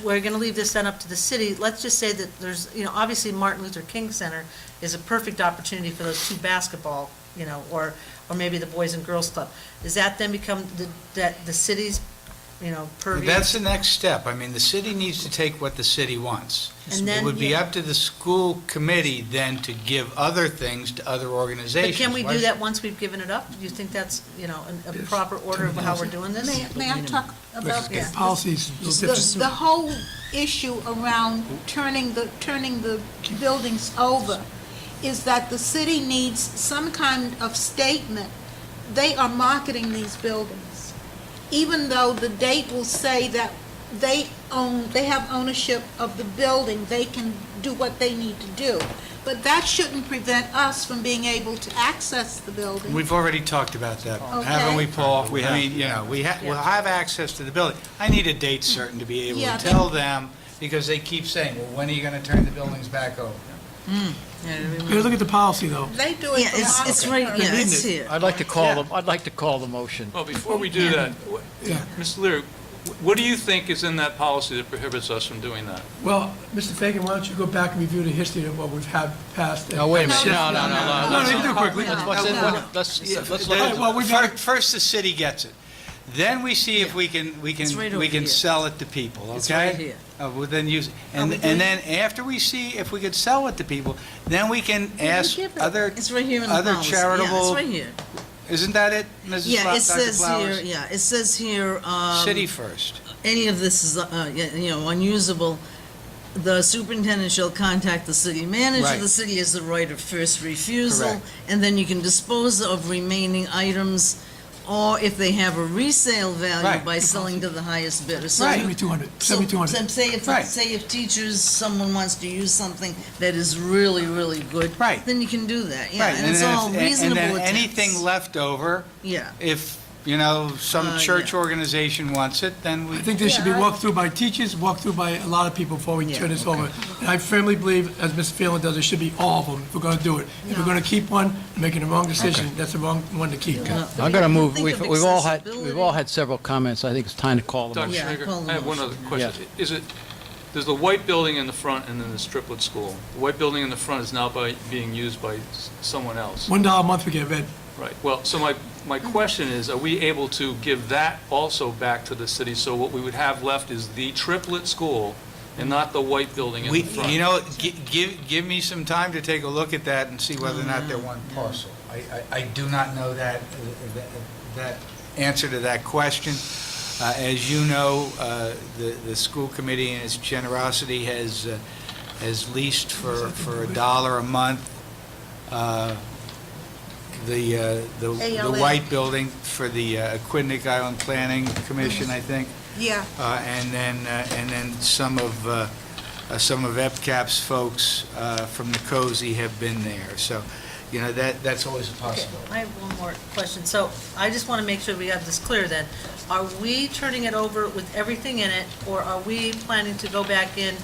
we're going to leave this then up to the city. Let's just say that there's, obviously Martin Luther King Center is a perfect opportunity for those two basketball, or maybe the Boys and Girls Club. Does that then become the city's, purview? That's the next step. I mean, the city needs to take what the city wants. And then, It would be yeah. up to the school committee then to give other things to other But organizations. can we Why do should- that once we've given it up? Do you think that's, a proper order of how we're doing this? May I talk about Yeah. Policies, a little different. the whole issue around turning the buildings over is that the city needs some kind of statement. They are marketing these buildings, even though the date will say that they have ownership of the building, they can do what they need to do. But that shouldn't prevent us from being able to access the building. We've already talked about that, Okay. haven't we, Paul? We I mean, we'll have access to the building. I need a date certain to be able Yeah, to tell them, because they keep saying, well, when are you going to turn the buildings back over? You look at the policy, though. They do it. Yeah, it's for right, us. yeah, it's here. I'd like to call the motion. Well, before we do that, Yeah. Mr. Leary, what do you think is in that policy that prohibits us from doing that? Well, Mr. Fagan, why don't you go back and review the history of what we've had passed? No, wait a minute. No, No. you can do it quickly. Well, first the city gets it. Then we see if we can It's right over here. sell it to people, okay? It's right here. Well, then use, and we doing- then after we see if we could sell it to people, then we can ask give it? other, It's right here in the other policy. Yeah, charitable- it's right here. isn't that it, Mrs. Yeah, Dr. it says Flowers? here, yeah, it says here, City first. any of this is, unusable, the superintendent shall contact the city manager. Right. The city has the right of first refusal. Correct. And then you can dispose of remaining items, or if they have a resale value, Right. by selling to the highest bidder. So Right. you- 7,200, So, 7,200. Right. say if teachers, someone wants to use something that is really, really good. Right. Then you can do that, yeah, Right, and it's then all reasonable And then attempts. anything left over, Yeah, if, some church yeah. organization wants it, then we. I think this should be walked through by teachers, walked through by a lot of people before we Yeah, turn this over. And I firmly believe, as Mr. Phelan does, it should be all of them if we're going to do it. If we're going to keep one, making the wrong decision, that's the wrong one to keep. I'm going to move, Think of we've all accessibility. had several comments. I think it's time to call the Dr. motion. Yeah, Schrager, call the I have one other motion. question. There's the white building in the front and then the triplet school. The white building in the front is now being used by someone else. $1 a month we get red. Right, well, so my question is, are we able to give that also back to the city? So what we would have left is the triplet school and not the white building in the front? Give me some time to take a look at that and see whether or not they're one parcel. I do not know that answer to that question. As you know, the school committee in its generosity has leased for $1 a month the ALA. white building for the Aquidneck Island Planning Commission, I think. Yeah. And then some of EPCAP's folks from the COSI have been there. So, that's always a Okay, possibility. I have one more question. So I just want to make sure we have this clear then. Are we turning it over with everything in it, or are we planning to go back in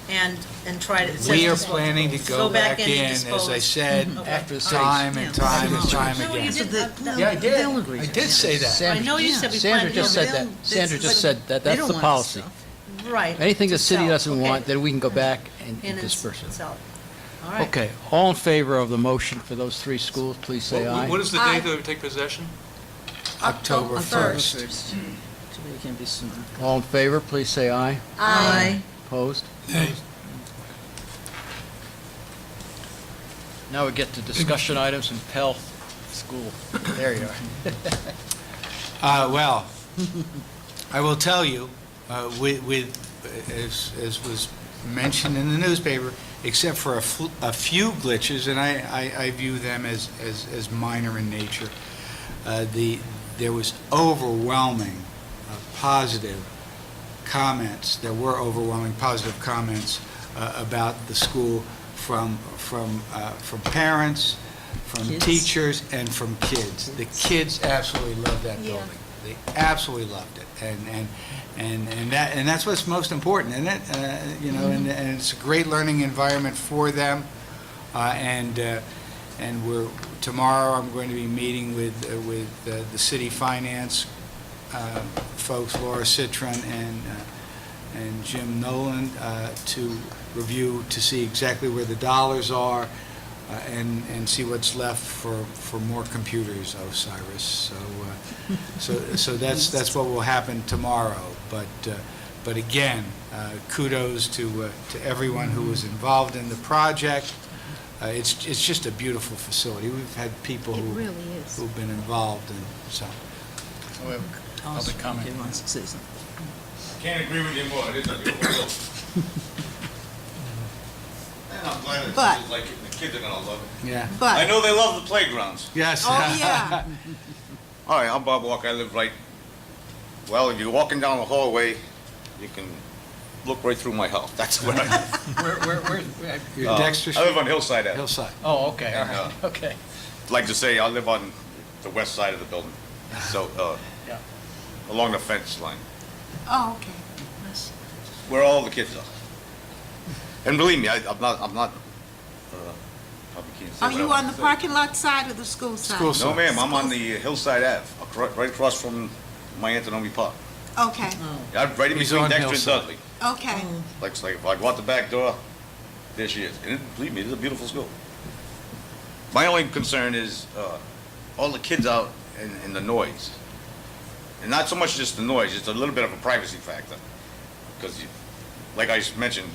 and try to? it says We are dispose. planning to go back and in, as dispose. I said, Okay. After the time and time and time No, you again. didn't. Yeah, I did. They'll agree I to did that. say that. I know you said we Sandra planned to just go said back. that. Sandra just said that. They That's don't the want policy. this stuff. Right. Anything the city Sell. doesn't Okay. want, then we can go back and And disperse it. sell it. All right. Okay, all in favor of the motion for those three schools, please say aye. What is the date that we take possession? October 1st. Too bad it can't be sooner. All in favor, please say aye. Aye. Opposed? Hey, Now we get to discussion items in Pell School. There you are. Well, I will tell you, as was mentioned in the newspaper, except for a few glitches, and I view them as minor in nature. There was overwhelming positive comments. There were overwhelming positive comments about the school from parents, from Kids. teachers, and from kids. The kids absolutely loved that Yeah. building. They absolutely loved it, and that's what's most important, isn't it? And it's a great learning environment for them. And tomorrow I'm going to be meeting with the city finance folks, Laura Citron and Jim Nolan, to review, to see exactly where the dollars are, and see what's left for more computers, Osiris. So that's what will happen tomorrow. But again, kudos to everyone who was involved in the project. It's just a beautiful facility. We've had people It really is. who've been involved, and so. We have public comment. He wants to say something. Can't agree with you more, it is a beautiful building. And I'm glad it's But- like it, the kids are gonna love it. Yeah. I But, know they love the playgrounds. Yes. oh, yeah, All right, I'm Bob Walker, I live right, well, if you're walking down the hallway, you can look right through my house, that's where I live. Where, Your Dexter I live Street? on Hillside Ave. Hillside. oh, okay, all And, right, okay. Like to say, I live on the west side of the building, so, Yeah. along the fence line, oh, okay. where all the kids are. And believe me, I'm not, probably can't say Are what I you wanna on the say. parking lot side or the school side? School side. No, ma'am, I'm on the Hillside Ave, right across from my Antonomy Park. Okay, I'm right in He's between on Dexter and Hillside. Dudley. okay. Like if I go out the back door, there she is. And believe me, it's a beautiful school. My only concern is all the kids out and the noise. And not so much just the noise, it's a little bit of a privacy factor. Because, like I mentioned,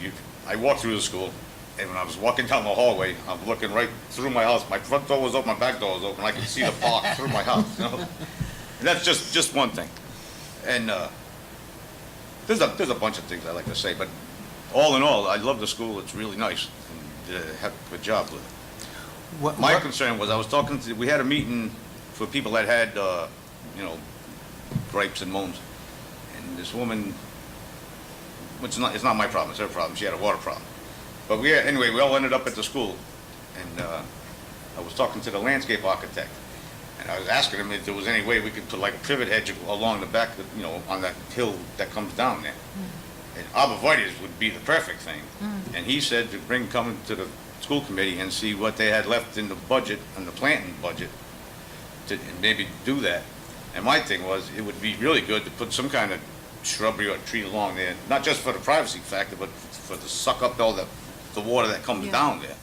I walked through the school, and when I was walking down the hallway, I'm looking right through my house. My front door was open, my back door was open. I could see the park through my house, you know? And that's just one thing. And there's a bunch of things I like to say, but all in all, I love the school. It's really nice, and have a good job with it. My concern was, we had a meeting for people that had, gripes and moans. And this woman, it's not my problem, it's her problem, she had a water problem. But anyway, we all ended up at the school, and I was talking to the landscape architect, and I was asking him if there was any way we could put like a privet hedge along the back, on that hill that comes down there. And arborvitaes would be the perfect thing. And he said to come to the school committee and see what they had left in the budget, in the planting budget, to maybe do that. And my thing was, it would be really good to put some kind of shrubbery or tree along there, not just for the privacy factor, but for to suck up all the water that comes Yeah. down there.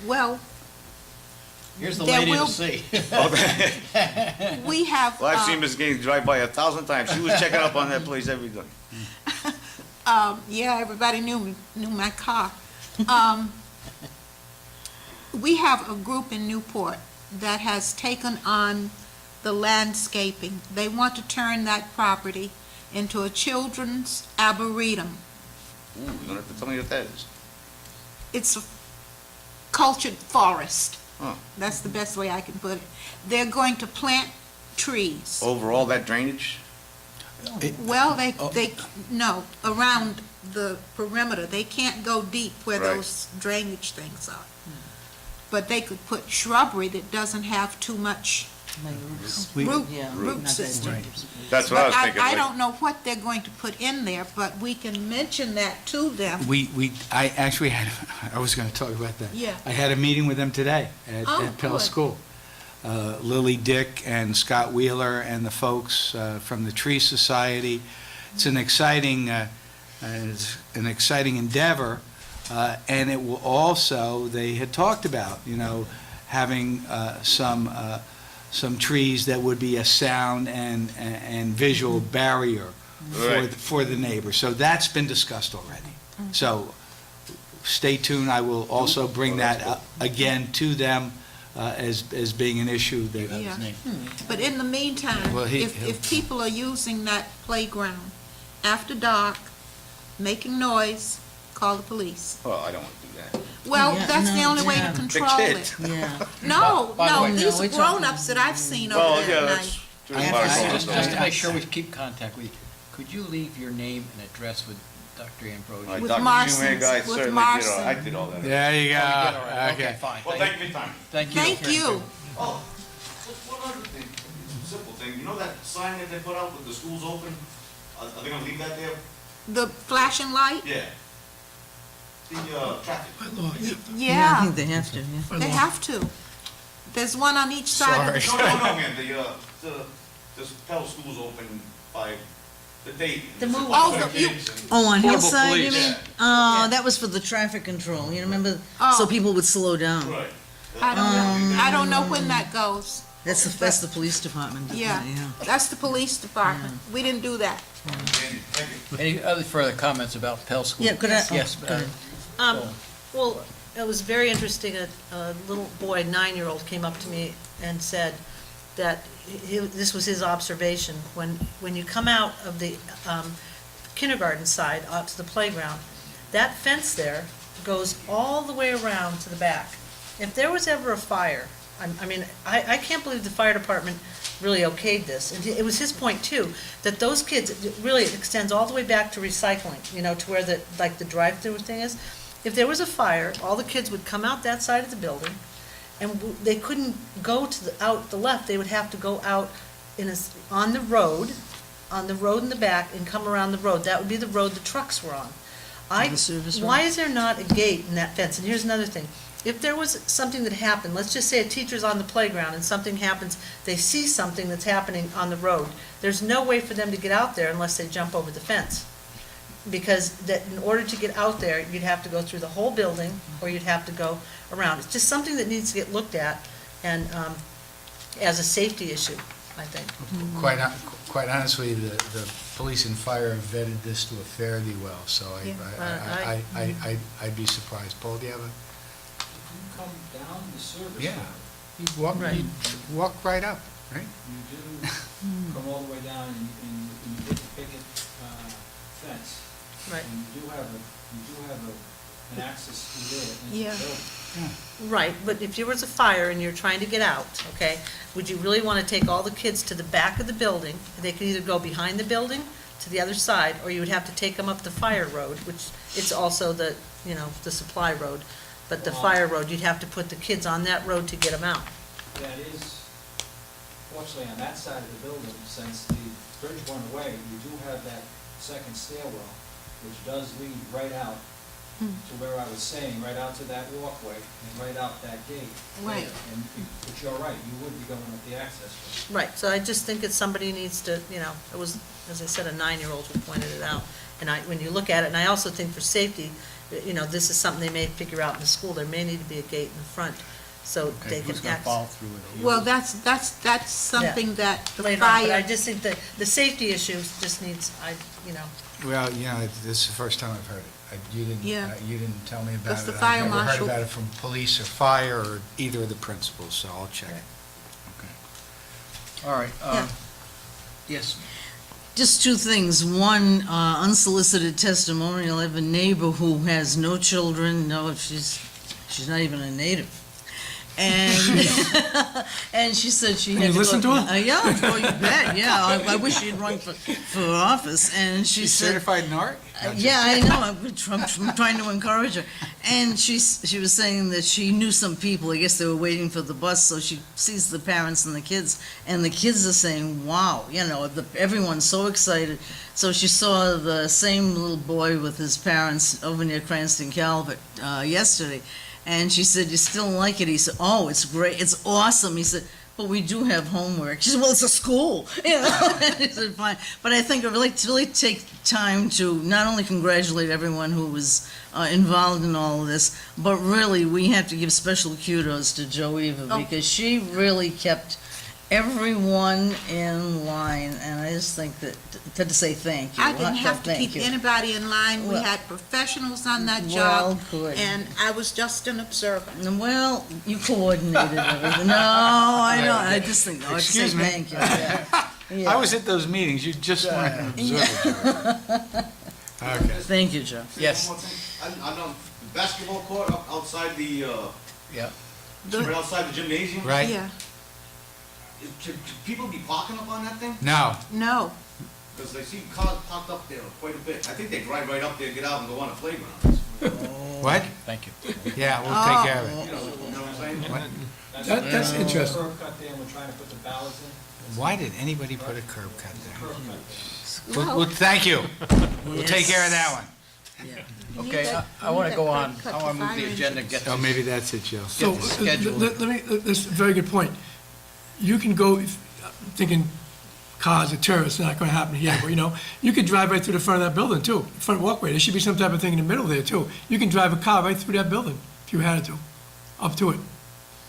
Well, Here's the There lady to will- see. we have, Well, I've seen Ms. Gaines drive by 1,000 times. She was checking up on that place every day. yeah, everybody knew my car. We have a group in Newport that has taken on the landscaping. They want to turn that property into a children's arboretum. Ooh, you don't have to tell me what that is. It's a cultured forest. Huh. That's the best way I can put it. They're going to plant trees. Over all that drainage? Well, no, around the perimeter. They can't go deep where Right. those drainage things are. But they could put shrubbery that doesn't have too much root system. That's what I was But thinking. I like- don't know what they're going to put in there, but we can mention that to them. I actually I was going to talk about that. Yeah. I had a meeting with them today Oh, at Pell good. School. Lily Dick and Scott Wheeler and the folks from the Tree Society. It's an exciting endeavor, and it will also, they had talked about, having some trees that would be a sound and visual barrier Right. for the neighbors. So that's been discussed already. So stay tuned. I will also bring that up again to them as being an issue that. Yeah. But in the meantime, Well, if people are using that playground after dark, making noise, call the police. Well, I don't want to do that. Well, Yeah, that's the no, only way yeah. to The control kids. it. Yeah. No, By the no, way- these No, are we're talking- grown-ups that I've seen over Well, there yeah, at that's, night. there's a lot of Just stuff. to make sure we keep contact with you, could you leave your name and address with Dr. Ambrosi? Like With Dr. Marston's, Shoemaker, I with certainly did, Marston. I did all that. There you Oh, you did go. already. Okay. Okay, fine. Well, thank you for your time. Thank you. Thank you. Oh, just one other thing, simple thing, you know that sign that they put out with the schools open? Are they gonna leave that there? The flashing light? Yeah. The, traffic. By law, you have to. I Yeah, think they have to, yeah. By they law. have to. There's one on each side of the No, man, the Pell School's open by the date. The move- Oh, you- Oh, on Portable Hillside, you police. mean? Oh, that was for the traffic control, you remember? Oh. So people would slow down. Right. I don't know when that goes. That's the police department. doing Yeah, that, yeah. that's the police department. We didn't do that. Thank you. Any other further comments about Pell School? Yeah, could I? Yes. go ahead. Well, it was very interesting, a little boy, 9-year-old, came up to me and said that this was his observation, when you come out of the kindergarten side, out to the playground, that fence there goes all the way around to the back. If there was ever a fire, I can't believe the fire department really okayed this. And it was his point too, that those kids, it really extends all the way back to recycling, to where the drive-through thing is. If there was a fire, all the kids would come out that side of the building, and they couldn't go out the left, they would have to go out on the road in the back and come around the road. That would be the road the trucks were on. The service road? Why is there not a gate in that fence? And here's another thing. If there was something that happened, let's just say a teacher's on the playground and something happens, they see something that's happening on the road, there's no way for them to get out there unless they jump over the fence. Because that, in order to get out there, you'd have to go through the whole building, or you'd have to go around. It's just something that needs to get looked at, and as a safety issue, I think. Quite honestly, the police and fire vetted this to a fairly well, so I'd be surprised. Paul, do you have a? Come down the service Yeah. road. You walk right up, right? You do come all the way down and you hit the picket fence. Right. And you do have an access through there into Yeah. the building. Right, but if there was a fire and you're trying to get out, okay, would you really want to take all the kids to the back of the building? They could either go behind the building to the other side, or you would have to take them up the fire road, which it's also the supply road. But the fire road, you'd have to put the kids on that road to get them out. That is, fortunately, on that side of the building, since the bridge went away, you do have that second stairwell, which does lead right out to where I was saying, right out to that walkway and right out that gate. Right. But you're right, you would be going up the access road. Right, so I just think it's somebody needs to, it was, as I said, a 9-year-old who pointed it out. And when you look at it, and I also think for safety, this is something they may figure out in the school, there may need to be a gate in the front, so they can Who's going to access. follow through with you? Well, that's something that the Later on, but I fire, just think that the safety issues just needs, Well, this is the first time I've heard it. You Yeah. didn't tell me about That's it. the fire I've never heard marshal. about it from police or fire or either of the principals, so I'll check it. Okay. All right. Yeah. Yes. Just two things. One, unsolicited testimonial. I have a neighbor who has no children. No, she's not even a native. And and she said she had You to listen go, to her? yeah, oh, you bet. Yeah, I wish she'd run for office. And she She's said, certified in art? yeah, I know. I'm trying to encourage her. And she was saying that she knew some people. I guess they were waiting for the bus, so she sees the parents and the kids are saying, "Wow!" Everyone's so excited. So she saw the same little boy with his parents over near Cranston Calvert yesterday, and she said, "You still like it?" He said, "Oh, it's great. It's awesome." He said, "But we do have homework." She said, "Well, it's a school." And he said, "Fine." But I think it really take time to not only congratulate everyone who was involved in all of this, but really, we have to give special kudos to Jo Eva, because she really kept everyone in line, and I just think that, to say thank you. I didn't have to Thank keep you. anybody in line. We Well- had professionals on that Well, job, good. and I was just an observer. Well, you coordinated everything. No, I know, I just think, I just say Excuse me. thank you. Yeah. I was at those meetings, you just weren't an observer. Okay. Thank you, Joe. Yes. One more thing. On the basketball court outside the, Yeah. right outside the gymnasium. Right? Yeah, Should people be parking up on that thing? No. no. Because I see cars parked up there quite a bit. I think they drive right up there, get out and go on the playground. What? Thank you. Yeah, we'll take care of it. You know what I'm saying? What? That's interesting. Curb cut there, and we're trying to put the ballots in. Why did anybody put a curb cut there? Curb cut. Well, thank you. We'll take care of that one. You need Okay, that- I you want need to go that on. curb cut I to want to move fire the agenda, engines. get Oh, this. maybe that's it, Joe. So, the schedule. let me, that's a very good point. You can go, thinking cars or tourists, not gonna happen here, but, you could drive right through the front of that building, too, front walkway. There should be some type of thing in the middle there, too. You can drive a car right through that building, if you had to, up to it.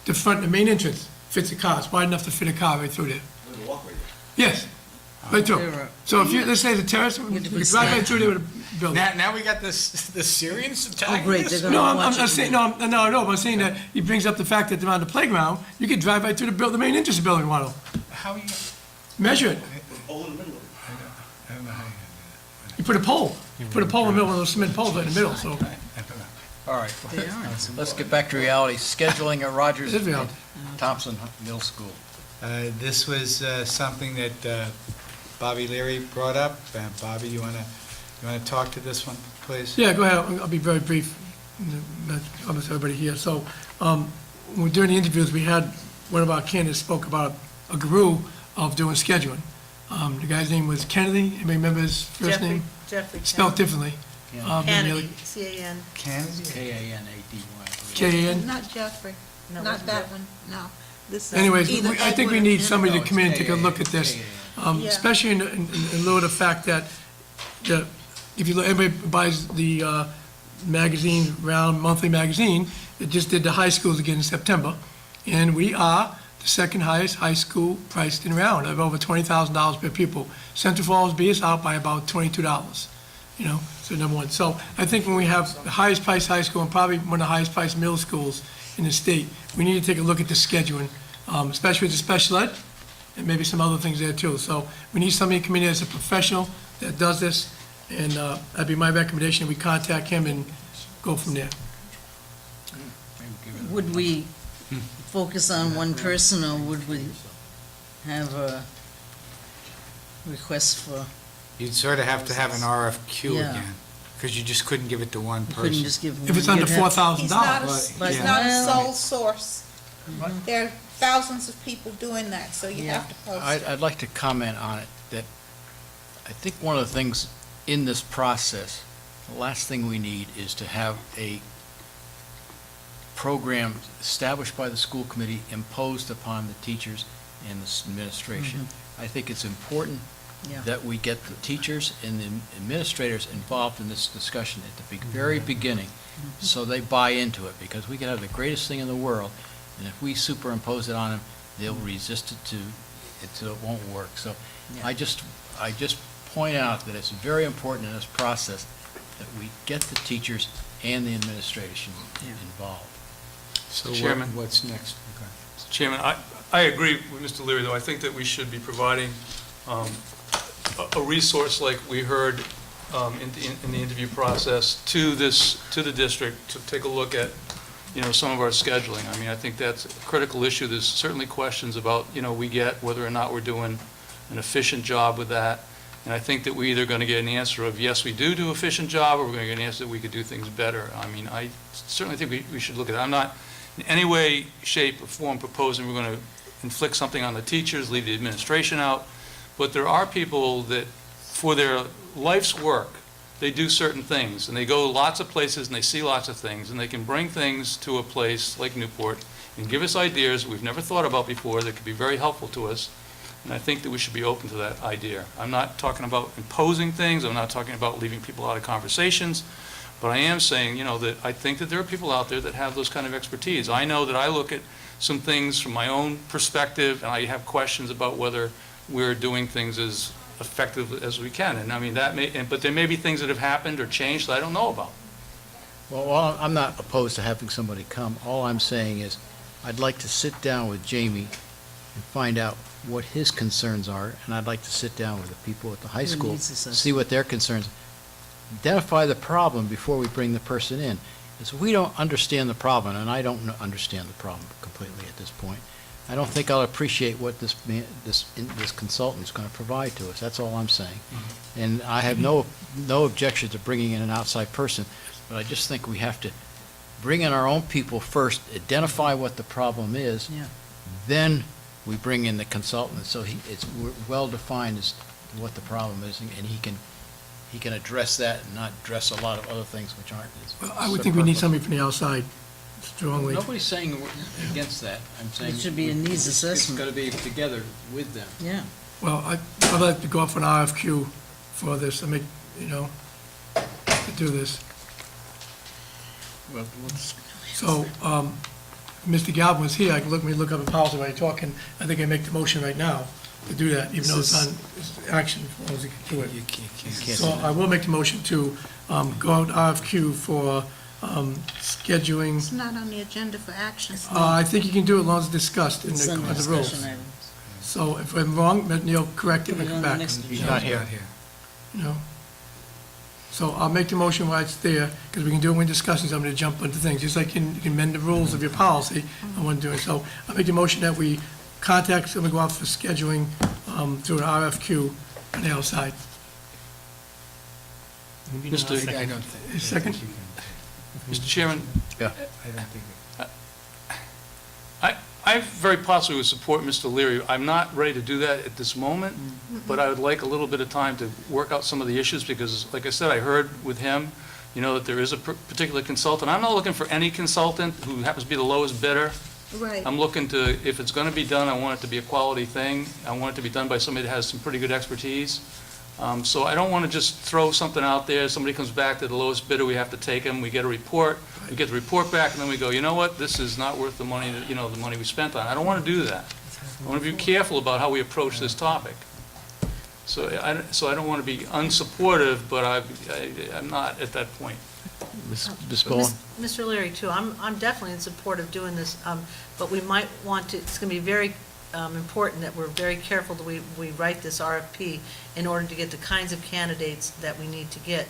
The main entrance fits a car, it's wide enough to fit a car right through there. There's a walkway there. Yes, right through. So if you, let's say the terrace, you could drive right through there with a building. Now we got the Syrians attacking great, us? they're gonna No, I'm watch not it. saying, no, but I'm saying that he brings up the fact that they're on the playground, you could drive right through the main entrance of the building, Waddle. How are you? Measure it. Hole in the middle of it. I don't know how you You put a pole. You put a pole in the middle, one of those cement poles right in the middle, so. All right. Let's get back to reality. Scheduling at Rogers It is reality. Thompson Middle School. This was something that Bobby Leary brought up. Bobby, you wanna talk to this one, please? Yeah, go ahead. I'll be very brief. Almost everybody here. So, during the interviews, we had, one of our candidates spoke about a guru of doing scheduling. The guy's name was Kennedy. Anybody remember his first name? Jeffrey. Spelled differently. than the Kennedy, other- C-A-N. Kennedy? K-A-N-A-D-Y. K-A-N? Not Jeffrey, No, not wasn't that it? one, no. This, Anyways, either I think we Edward or need somebody to Kennedy. come in and take a look at this, Yeah. especially in lieu of the fact that, if you look, everybody buys the magazine, Round Monthly Magazine, it just did the high schools again in September, and we are the second highest high school priced in Round, of over $20,000 per pupil. Central Falls B is out by about $22, so number one. So I think when we have the highest priced high school and probably one of the highest priced middle schools in the state, we need to take a look at the scheduling, especially with the special ed, and maybe some other things there too. So we need somebody to come in as a professional that does this, and that'd be my recommendation, we contact him and go from there. Would we focus on one person, or would we have a request for, You'd sort of have to have an RFQ Yeah. again, because you just couldn't give it to one we couldn't person. just give one? If it's under You'd have- He's not a, $4,000, But- he's not a Yeah. sole source. There are thousands of people doing that, so you have to post it. I'd like to comment on it, that I think one of the things in this process, the last thing we need is to have a program established by the school committee imposed upon the teachers and the administration. I think it's important Yeah. that we get the teachers and the administrators involved in this discussion at the very beginning, so they buy into it, because we could have the greatest thing in the world, and if we superimpose it on them, they'll resist it till it won't work. So Yeah. I just point out that it's very important in this process that we get the teachers and the administration involved. So Chairman. what's next? Chairman, I agree with Mr. Leary, though. I think that we should be providing a resource like we heard in the interview process to the district to take a look at, some of our scheduling. I mean, I think that's a critical issue. There's certainly questions about, we get whether or not we're doing an efficient job with that. And I think that we're either going to get an answer of, yes, we do an efficient job, or we're going to get an answer that we could do things better. I mean, I certainly think we should look at it. I'm not in any way, shape, or form proposing we're going to inflict something on the teachers, leave the administration out. But there are people that, for their life's work, they do certain things, and they go lots of places, and they see lots of things, and they can bring things to a place like Newport and give us ideas we've never thought about before that could be very helpful to us. And I think that we should be open to that idea. I'm not talking about imposing things. I'm not talking about leaving people out of conversations. But I am saying, that I think that there are people out there that have those kind of expertise. I know that I look at some things from my own perspective, and I have questions about whether we're doing things as effective as we can. And I mean, but there may be things that have happened or changed that I don't know about. Well, I'm not opposed to having somebody come. All I'm saying is, I'd like to sit down with Jamie and find out what his concerns are, and I'd like to sit down with the people at the high Who school, needs this? see what their concerns. identify the problem before we bring the person in. Because we don't understand the problem, and I don't understand the problem completely at this point. I don't think I'll appreciate what this consultant's going to provide to us. That's all I'm saying. And I have no objection to bringing in an outside person, but I just think we have to bring in our own people first, identify what the problem is, Yeah. then we bring in the consultant, so it's well-defined as to what the problem is, and he can address that and not address a lot of other things which aren't as. Well, I would think we need somebody from the outside strongly. Nobody's saying we're against that. I'm saying. It should be a needs It's assessment. got to be together with them. Yeah. Well, I'd like to go off an RFQ for this, to make, to do this. Well, let's. So, Mr. Galvin was here, I can look up in policy while you're talking, I think I make the motion right now to do that, even though it's on it's action, as long as he can do it. You can't So I will make the motion to go out RFQ for scheduling. It's not on the agenda for action. I think you can do it as long as it's discussed in It's the under on the rules. discussion items. So if I'm wrong, let Neil correct it and Put it come on the back. next He's not here. So I'll make the motion while it's there, because we can do it when discussing, so I'm gonna jump into things, just like you can amend the rules of your policy, I want to do it. So I'll make the motion that we contact, someone go out for scheduling through an RFQ on the outside. Mr. Second? Mr. Chairman? Yeah. I very possibly would support Mr. Leary. I'm not ready to do that at this moment, but I would like a little bit of time to work out some of the issues, because, like I said, I heard with him, that there is a particular consultant. I'm not looking for any consultant who happens to be the lowest bidder. Right. I'm looking to, if it's going to be done, I want it to be a quality thing. I want it to be done by somebody that has some pretty good expertise. So I don't want to just throw something out there, somebody comes back to the lowest bidder, we have to take them, we get a report, we get the report back, and then we go, you know what, this is not worth the money, the money we spent on it. I don't want to do that. I want to be careful about how we approach this topic. So I don't want to be unsupportive, but I'm not at that point. Ms. Bowen? Mr. Leary, too, I'm definitely in support of doing this, but we might want to, it's going to be very important that we're very careful that we write this RFP in order to get the kinds of candidates that we need to get.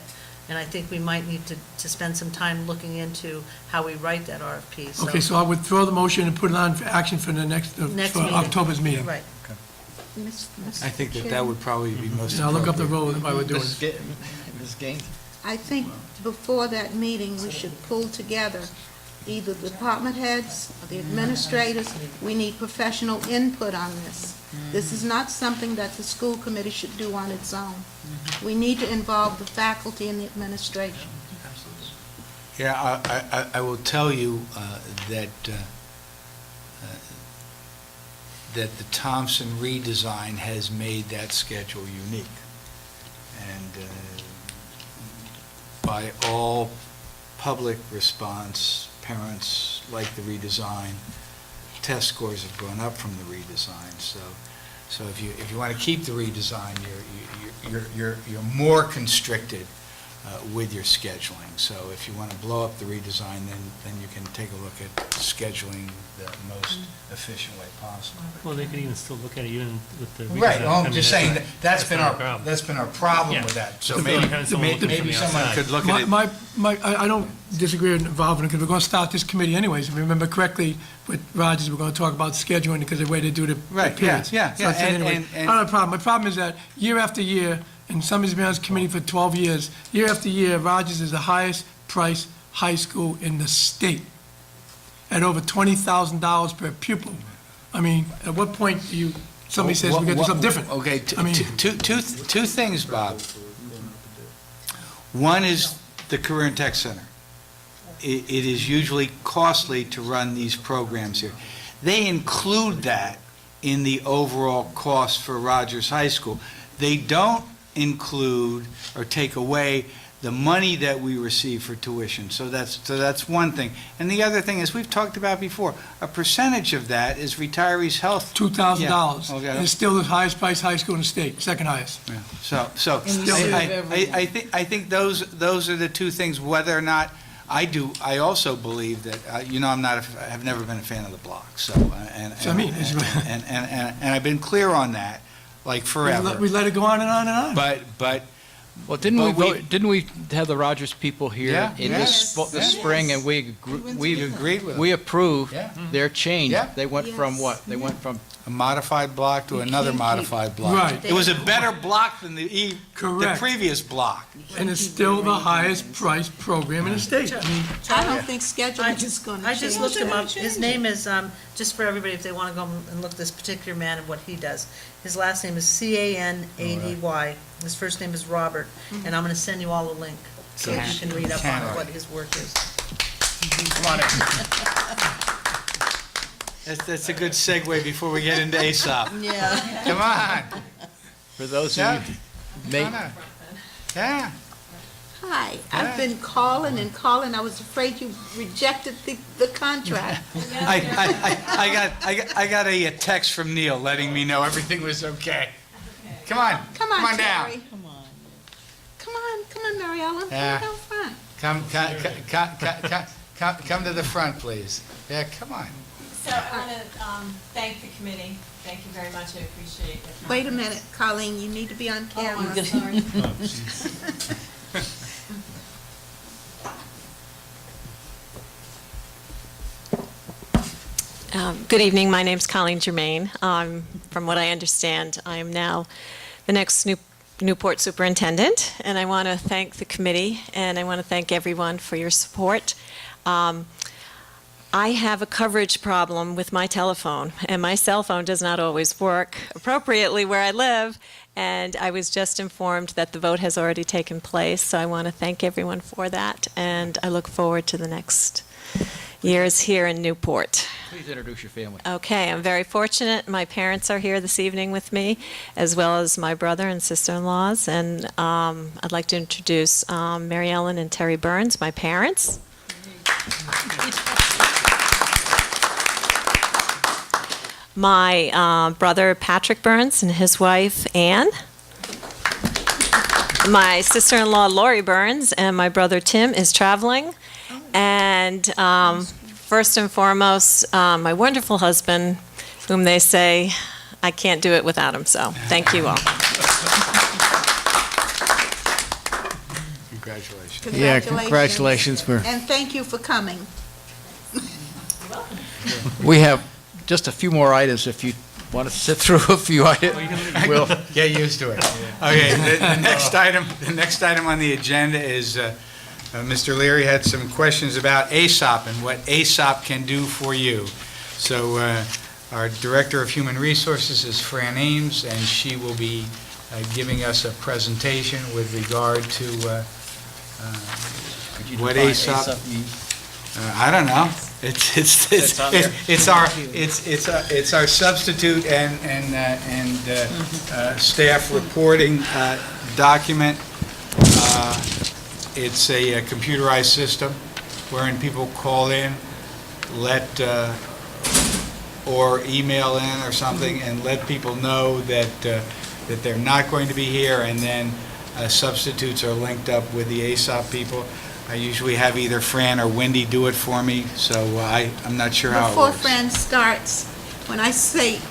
And I think we might need to spend some time looking into how we write that RFP. Okay, so I would throw the motion and put it on for action for the next, for Next meeting. October's meeting. Right. I think that would probably be most And I'll look up the appropriate. role while we're doing Ms. it. Ms. Gaines? I think before that meeting, we should pull together either the department heads or the administrators. We need professional input on this. This is not something that the school committee should do on its own. We need to involve the faculty and the administration. Yeah, I will tell you that the Thompson redesign has made that schedule unique. And by all public response, parents like the redesign. Test scores have gone up from the redesign. So if you want to keep the redesign, you're more constricted with your scheduling. So if you want to blow up the redesign, then you can take a look at scheduling the most efficient way possible. Well, they could even still look at it even with the. Right, redesign. well, I I'm mean, just saying, that's not a problem. that's been our problem Yeah. with that. So It's maybe, really kind of someone looking from maybe the someone outside. could look at it. I don't disagree with involving it, because we're going to start this committee anyways. If you remember correctly, with Rogers, we're going to talk about scheduling, because the way they do the Right, periods. yeah, So I said anyway, and- I don't have a problem. My problem is that year after year, and somebody's been on this committee for 12 years, year after year, Rogers is the highest priced high school in the state, at over $20,000 per pupil. I mean, at what point do you, somebody says we're going to do something different? Okay, I mean- two things, Bob. One is the Career and Tech Center. It is usually costly to run these programs here. They include that in the overall cost for Rogers High School. They don't include or take away the money that we receive for tuition. So that's one thing. And the other thing is, we've talked about before, a percentage of that is retirees' health. $2,000. Yeah, okay. And it's still the highest priced high school in the state, second highest. Yeah. So In the city of everyone. I think those are the two things. Whether or not I also believe that I've never been a fan of the block. So So I mean, and I've been clear on that, like forever. we let it go on and on and on. But Well, didn't But didn't we have the Rogers people here Yeah, in yeah. this Yes. spring, and we You agreed with we them. approved Yeah. their change? Yeah. They went from Yes. what? They went from A modified block to another can't keep- modified block. Right. It was a better block than the Correct. previous block. And it's still the highest priced program in the state. I mean, I don't think scheduling is going to I change. just looked him up. His name is, just for everybody, if they want to go and look this particular man and what he does. His last name is Canady. His first name is Robert, and I'm going to send you all a link so that you can read up on what his work is. Come on in. That's a good segue before we get into ASOP. Yeah. Come on. for those Yeah. of you may Come on. Yeah. Hi, I've been calling and calling. I was afraid you rejected the contract. I got a text from Neil letting me know everything was okay. Come on. Come on, down. Terry. Come on, Mary Ellen. Yeah. Come down front. Come to the front, please. Yeah, come on. So I want to thank the committee. Thank you very much. I appreciate it. Wait a minute, Colleen, you need to be on Oh, camera. I'm sorry. Good evening. My name's Colleen Germain. From what I understand, I am now the next Newport superintendent, and I want to thank the committee, and I want to thank everyone for your support. I have a coverage problem with my telephone, and my cell phone does not always work appropriately where I live, and I was just informed that the vote has already taken place, so I want to thank everyone for that, and I look forward to the next years here in Newport. please introduce your family. Okay, I'm very fortunate. My parents are here this evening with me, as well as my brother and sister-in-laws, and I'd like to introduce Mary Ellen and Terry Burns, my parents. My brother Patrick Burns and his wife Ann. My sister-in-law Lori Burns and my brother Tim is traveling. And first and foremost, my wonderful husband, whom they say I can't do it without him. So thank you all. Congratulations. Yeah, congratulations for- And thank you for coming. We have just a few more items if you want to sit through a few items. We'll Get used to it. Okay, the next item on the agenda is, Mr. Leary had some questions about ASOP and what ASOP can do for you. So our Director of Human Resources is Fran Ames, and she will be giving us a presentation with regard to what ASOP I don't know. It's our substitute and staff reporting document. It's a computerized system wherein people call in, or email in or something, and let people know that they're not going to be here, and then substitutes are linked up with the ASOP people. I usually have either Fran or Wendy do it for me, so I'm not sure how it Before works. Fran starts,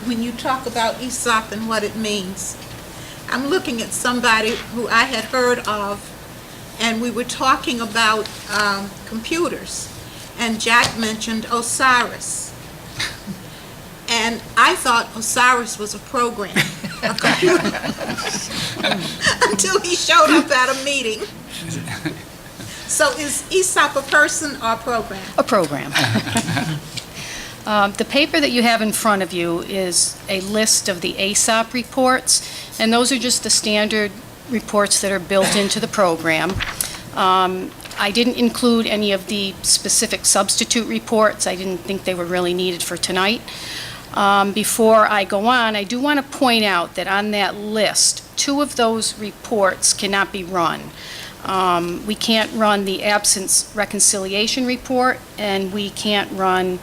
when you talk about ESOP and what it means, I'm looking at somebody who I had heard of, and we were talking about computers, and Jack mentioned Osiris. And I thought Osiris was a program, a computer, until he showed up at a meeting. So is ESOP a person or a program? A program. The paper that you have in front of you is a list of the ASOP reports, and those are just the standard reports that are built into the program. I didn't include any of the specific substitute reports. I didn't think they were really needed for tonight. Before I go on, I do want to point out that on that list, 2 of those reports cannot be run. We can't run the absence reconciliation report, and we can't run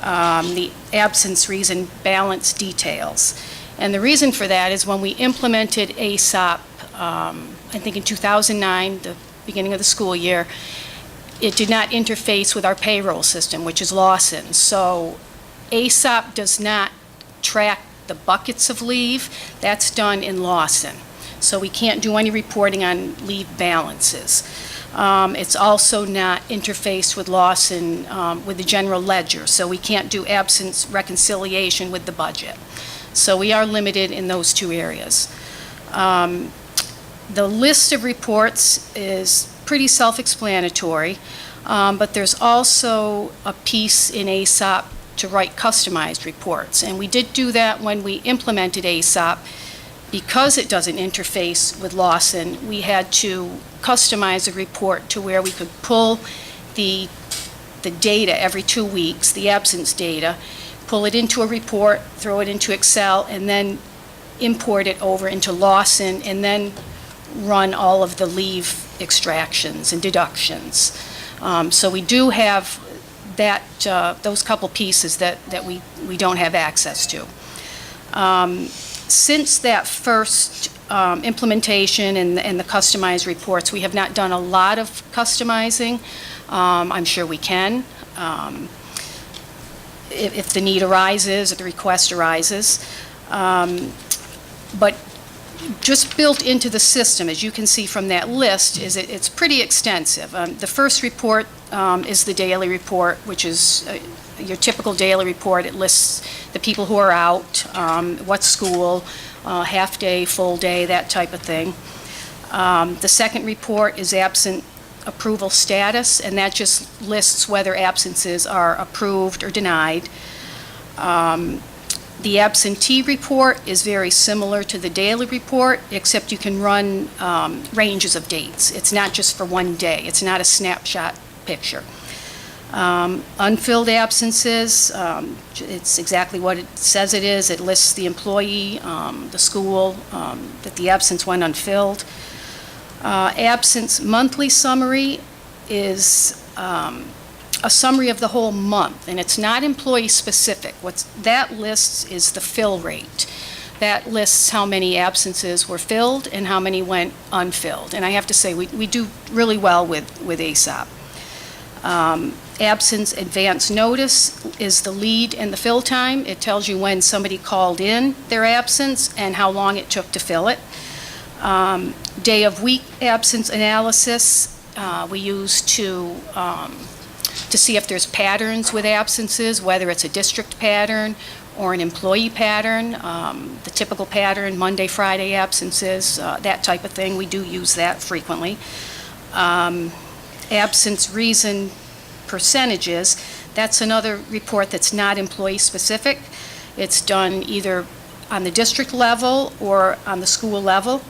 the absence reason balance details. And the reason for that is when we implemented ASOP, I think in 2009, the beginning of the school year, it did not interface with our payroll system, which is Lawson. So ASOP does not track the buckets of leave. That's done in Lawson. so we can't do any reporting on leave balances. It's also not interfaced with Lawson, with the general ledger, so we can't do absence reconciliation with the budget. So we are limited in those two areas. The list of reports is pretty self-explanatory, but there's also a piece in ASOP to write customized reports. And we did do that when we implemented ASOP. Because it doesn't interface with Lawson, we had to customize a report to where we could pull the data every 2 weeks, the absence data, pull it into a report, throw it into Excel, and then import it over into Lawson, and then run all of the leave extractions and deductions. So we do have that, those couple pieces that we don't have access to. Since that first implementation and the customized reports, we have not done a lot of customizing. I'm sure we can, if the need arises, if the request arises. But just built into the system, as you can see from that list, is it's pretty extensive. The first report is the daily report, which is your typical daily report. It lists the people who are out, what school, half day, full day, that type of thing. The second report is absent approval status, and that just lists whether absences are approved or denied. The absentee report is very similar to the daily report, except you can run ranges of dates. It's not just for one day. It's not a snapshot picture. Unfilled absences, it's exactly what it says it is. It lists the employee, the school, that the absence went unfilled. Absence monthly summary is a summary of the whole month, and it's not employee-specific. What that lists is the fill rate. That lists how many absences were filled and how many went unfilled. And I have to say, we do really well with ASOP. Absence advance notice is the lead and the fill time. It tells you when somebody called in their absence and how long it took to fill it. Day of week absence analysis we use to see if there's patterns with absences, whether it's a district pattern or an employee pattern. The typical pattern, Monday, Friday absences, that type of thing. We do use that frequently. Absence reason percentages, that's another report that's not employee-specific. It's done either on the district level or on the school level.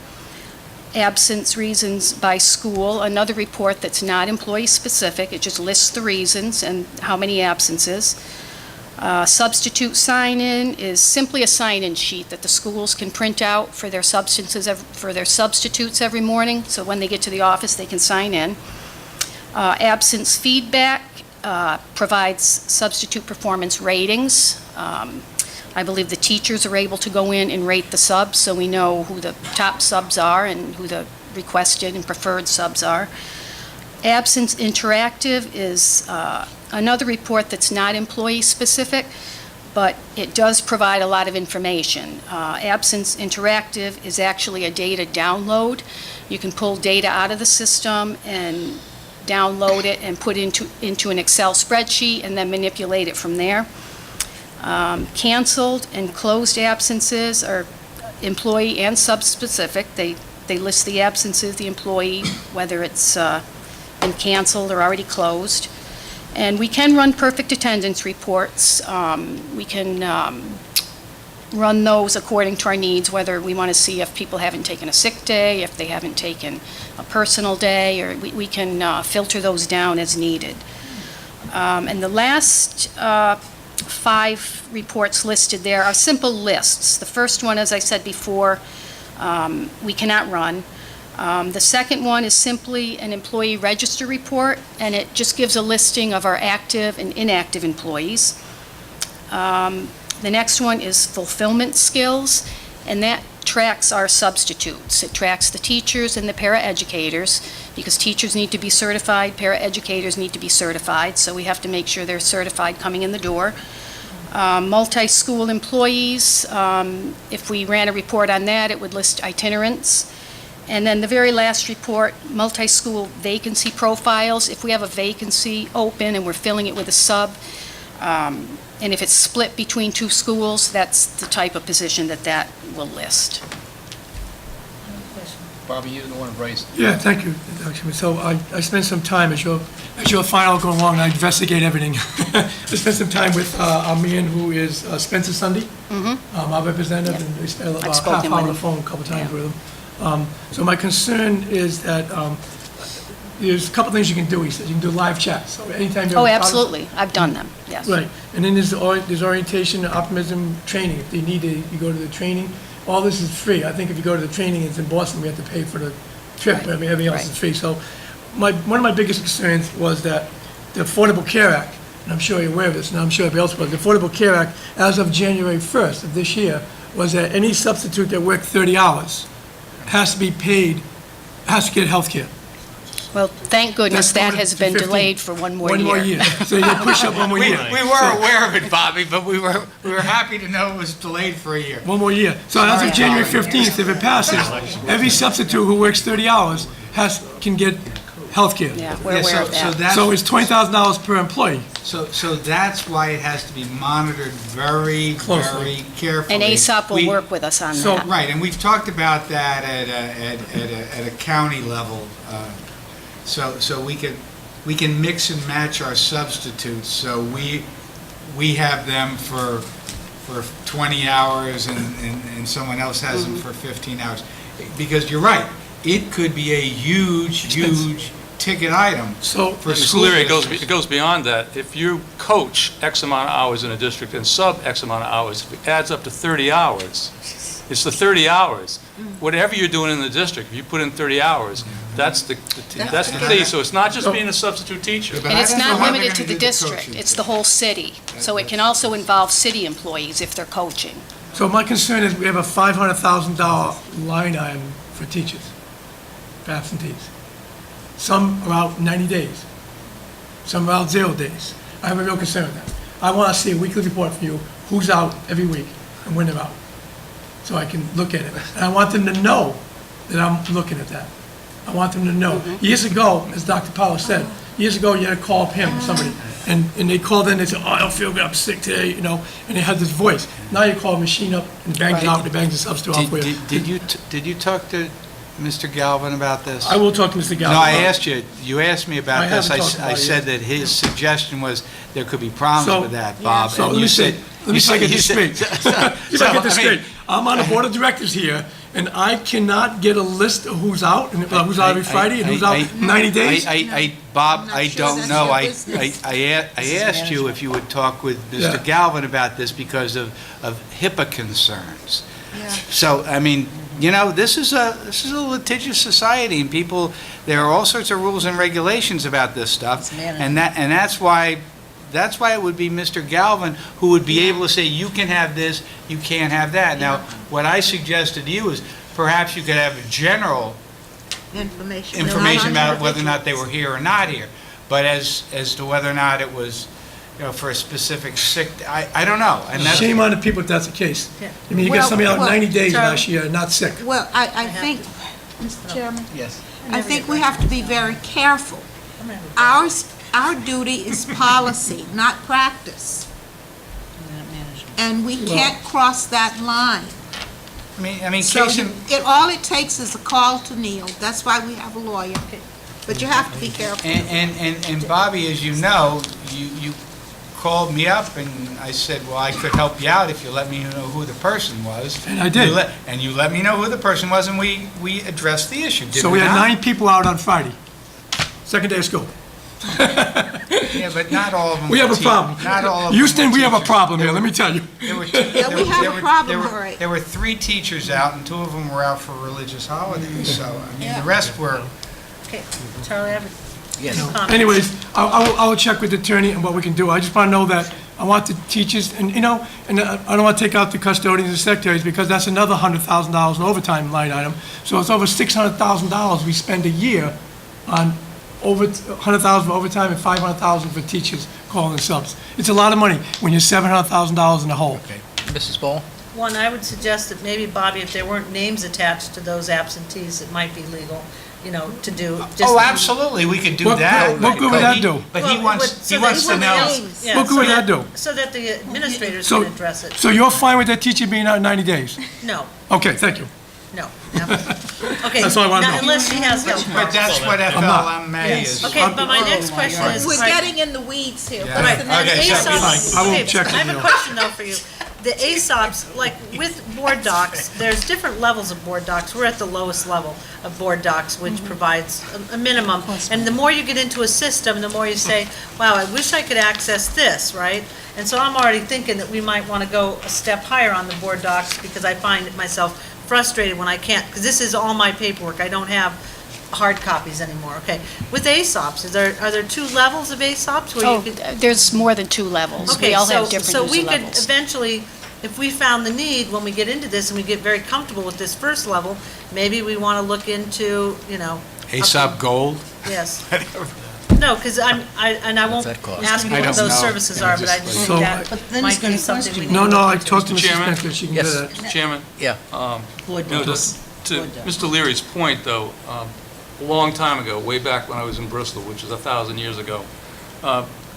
Absence reasons by school, another report that's not employee-specific. It just lists the reasons and how many absences. Substitute sign-in is simply a sign-in sheet that the schools can print out for their substitutes every morning, so when they get to the office, they can sign in. Absence feedback provides substitute performance ratings. I believe the teachers are able to go in and rate the subs, so we know who the top subs are and who the requested and preferred subs are. Absence interactive is another report that's not employee-specific, but it does provide a lot of information. Absence interactive is actually a data download. You can pull data out of the system and download it and put into an Excel spreadsheet and then manipulate it from there. Canceled and closed absences are employee and sub-specific. They list the absences, the employee, whether it's been canceled or already closed. And we can run perfect attendance reports. We can run those according to our needs, whether we want to see if people haven't taken a sick day, if they haven't taken a personal day, or we can filter those down as needed. And the last 5 reports listed there are simple lists. The first one, as I said before, we cannot run. The second one is simply an employee register report, and it just gives a listing of our active and inactive employees. The next one is fulfillment skills, and that tracks our substitutes. It tracks the teachers and the paraeducators, because teachers need to be certified, paraeducators need to be certified, so we have to make sure they're certified coming in the door. Multi-school employees, if we ran a report on that, it would list itinerants. And then the very last report, multi-school vacancy profiles. If we have a vacancy open and we're filling it with a sub, and if it's split between two schools, that's the type of position that will list. Bobby, you're the one who raised. Yeah, thank you, Dr. Chairman. So I spent some time, as your file going along, and I investigate everything. I spent some time with our man who is Spencer Sunday, our representative, and we spent about half spoken hour on with the phone a couple times with him. So my concern is that there's a couple things you can do. He says you can do live chat, so anytime you have Oh, a problem- absolutely. I've done them, yes. Right, and then there's orientation, optimism, training. If they need to, you go to the training. All this is free. I think if you go to the training, it's in Boston, we have to pay for the trip, Right, but everything else right. is free. So one of my biggest concerns was that the Affordable Care Act, and I'm sure you're aware of this, and I'm sure everybody else was, the Affordable Care Act, as of January 1st of this year, was that any substitute that worked 30 hours has to be paid, has to get health care. Well, thank goodness That's that going has to been 15. delayed for one more year. One more year. So you push up one more year. We were aware of it, Bobby, but we were happy to know it was delayed for a year. One more year. So as of Sorry. January 15th, if it passes, every substitute who works 30 hours can get health care. Yeah, we're aware of So that. that's, So it's $20,000 per employee. so that's why it has to be monitored very, Closely. very carefully. And ASAP will We- work with us on So- that. Right, and we've talked about that at a county level. So we can mix and match our substitutes. So we have them for 20 hours and someone else has them for 15 hours. Because you're right, it could be a huge ticket item So, for Mr. school Leary, districts. it goes beyond that. If you coach X amount of hours in a district and sub X amount of hours, if it adds up to 30 hours, it's the 30 hours. Whatever you're doing in the district, if you put in 30 hours, that's the fee. So it's not just being a substitute teacher. But And I it's don't know not how they're limited to gonna the do district, coaching. it's the whole city. So it can also involve city employees if they're coaching. so my concern is we have a $500,000 line item for teachers, for absentees. Some are out 90 days, some are out 0 days. I have a real concern with that. I want to see a weekly report from you, who's out every week and when they're out, so I can look at it. And I want them to know that I'm looking at that. I want them to know. Years ago, as Dr. Powell said, years ago, you had to call up him, somebody, and they called in, they said, oh, I don't feel good, I'm sick today, and they had this voice. Now you call a machine up and bangs it out, and it bangs the substitute off for you. Did you talk to Mr. Galvin about this? I will talk to Mr. Galvin. No, I asked you, you asked me I about this. haven't talked about I it said yet. that his suggestion was there could be problems So- with that, Bob. So and let you me see, said- let me you see if I said- get this you straight. said- See if I get this I mean- straight. I'm on the board of directors here, and I cannot get a list of who's out, and who's out every Friday, and who's out 90 days? Bob, I'm I not sure don't that's know. your I business. asked you if you would talk with Yeah. Mr. Galvin about this because of HIPAA concerns. Yeah. So, I mean, this is a litigious society, and people, there are all sorts of rules and regulations about this stuff. And that's why it would be Mr. Galvin who would be able to say, you can have this, you can't have that. Now, what I suggested to you is perhaps you could have a general information about whether or not they were here or not here. But as to whether or not it was, for a specific sick, I don't know. And that's, Shame on the people if that's the case. Yeah. I mean, you got Well, somebody out well, 90 days Charlie- last year, not sick. Well, I think, Mr. Chairman, yes. I think we have to be very careful. Our duty is policy, not practice. And we can't cross that line. I mean, So case in, all it takes is a call to Neil. That's why we have a lawyer. But you have to be careful. and Bobby, as you know, you called me up and I said, well, I could help you out if you let me know who the person was. And I did. You let me know who the person was, and we addressed the issue, did So we we had not? 9 people out on Friday, second day of school. Yeah, but not all of them. We have were a problem. Not all of them. Houston, were we have a teachers. problem here, let me tell you. There were Yeah, we have a problem, all right. There were 3 teachers out, and 2 of them were out for religious holidays, so, I mean, the rest were, Okay, Charlie, I have a Yes. comment. Anyways, I will check with the attorney and what we can do. I just want to know that I want the teachers, and I don't want to take out the custodians and secretaries, because that's another $100,000 in overtime line item. So it's over $600,000 we spend a year on over $100,000 for overtime and $500,000 for teachers calling subs. It's a lot of money when you're $700,000 in the hole. Okay. Mrs. Ball? One, I would suggest that maybe, Bobby, if there weren't names attached to those absentees, it might be legal, to do. just- Oh, absolutely, we could do What- that. what good would that do? But he Well, wants, so he that wants to know. Yeah, What good so would that do? So that the administrators So- can address it. So you're fine with that teacher being out in 90 days? No, Okay, thank you. no. Okay. That's all I wanna now, know. Unless she has health But problems. that's what FLMA is. Okay, but my next question is. We're right, getting in the weeds here. Yeah. What's Right, the and then Okay, so- ASOPs, I won't okay, check I it, have a Neil. question though for you. The ASOPs, like with board docs, there's different levels of board docs. We're at the lowest level of board docs, which provides a minimum. And the more you get into a system, the more you say, wow, I wish I could access this, right? And so I'm already thinking that we might want to go a step higher on the board docs, because I find myself frustrated when I can't, because this is all my paperwork. I don't have hard copies anymore, okay? With ASOPs, are there two levels of ASOPs where you Oh, could? there's more than two levels. We all have different So we user could levels. eventually, if we found the need, when we get into this and we get very comfortable with this first level, maybe we want to look into, ASOP Gold? yes. No, because I won't What's that cost? ask you I what don't those know. services are, but I just So- think that But then might he's got be a something we question. need to No, I look talked to Mr. Mrs. Chairman? Spencer, she can Yes. do that. Chairman? Yeah. Board No, docs. to Board docs. Mr. Leary's point, though, a long time ago, way back when I was in Bristol, which is 1,000 years ago,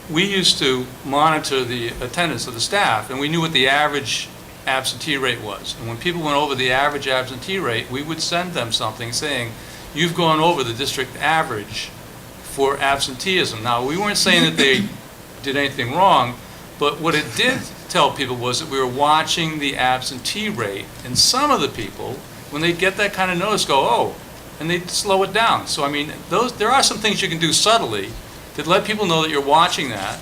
we used to monitor the attendance of the staff, and we knew what the average absentee rate was. And when people went over the average absentee rate, we would send them something saying, you've gone over the district average for absenteeism. Now, we weren't saying that they did anything wrong, but what it did tell people was that we were watching the absentee rate, and some of the people, when they get that kind of notice, go, oh, and they slow it down. So, I mean, there are some things you can do subtly that let people know that you're watching that,